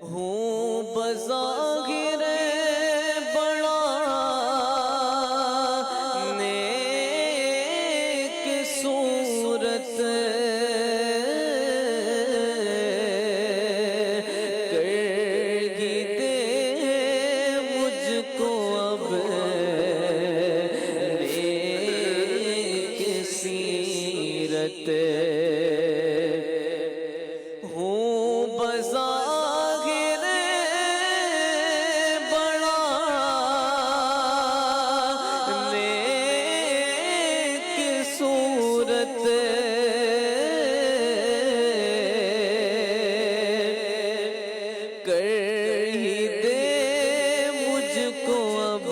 ہوں بظاہر بڑا نیک صورت، کر ہی دے مجھ کو اب نیک سیرت. ہوں بظاہر بڑا نیک صورت، کر ہی دے مجھ کو اب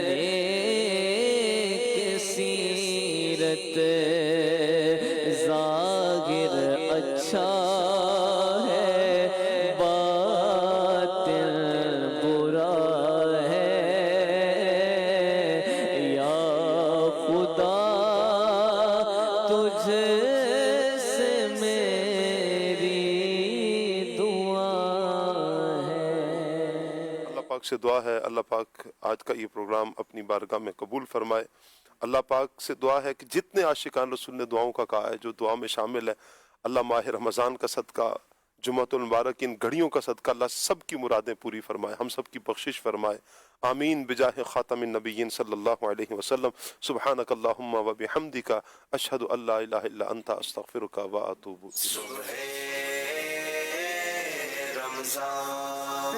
نیک سیرت. ظاہر اچھا ہے باطن برا ہے، یا خدا تجھ سے میری دعا ہے. اللہ پاک سے دعا ہے اللہ پاک آج کا یہ پروگرام اپنی بارگاہ میں قبول فرمائے. اللہ پاک سے دعا ہے کہ جتنے عاشقان رسول نے دعاؤں کا کہا ہے، جو دعا میں شامل ہے، اللہ ماہ رمضان کا صدقہ، جمعۃ المبارک، ان گھڑیوں کا صدقہ اللہ سب کی مرادیں پوری فرمائے، ہم سب کی بخشش فرمائے. آمین بجاہ خاتم النبیین صلی اللہ علیہ وسلم. سبحانک اللہم و بحمدک، اشہد ان لا الہ الا انت، استغفرک و اتوب الیک. رمضان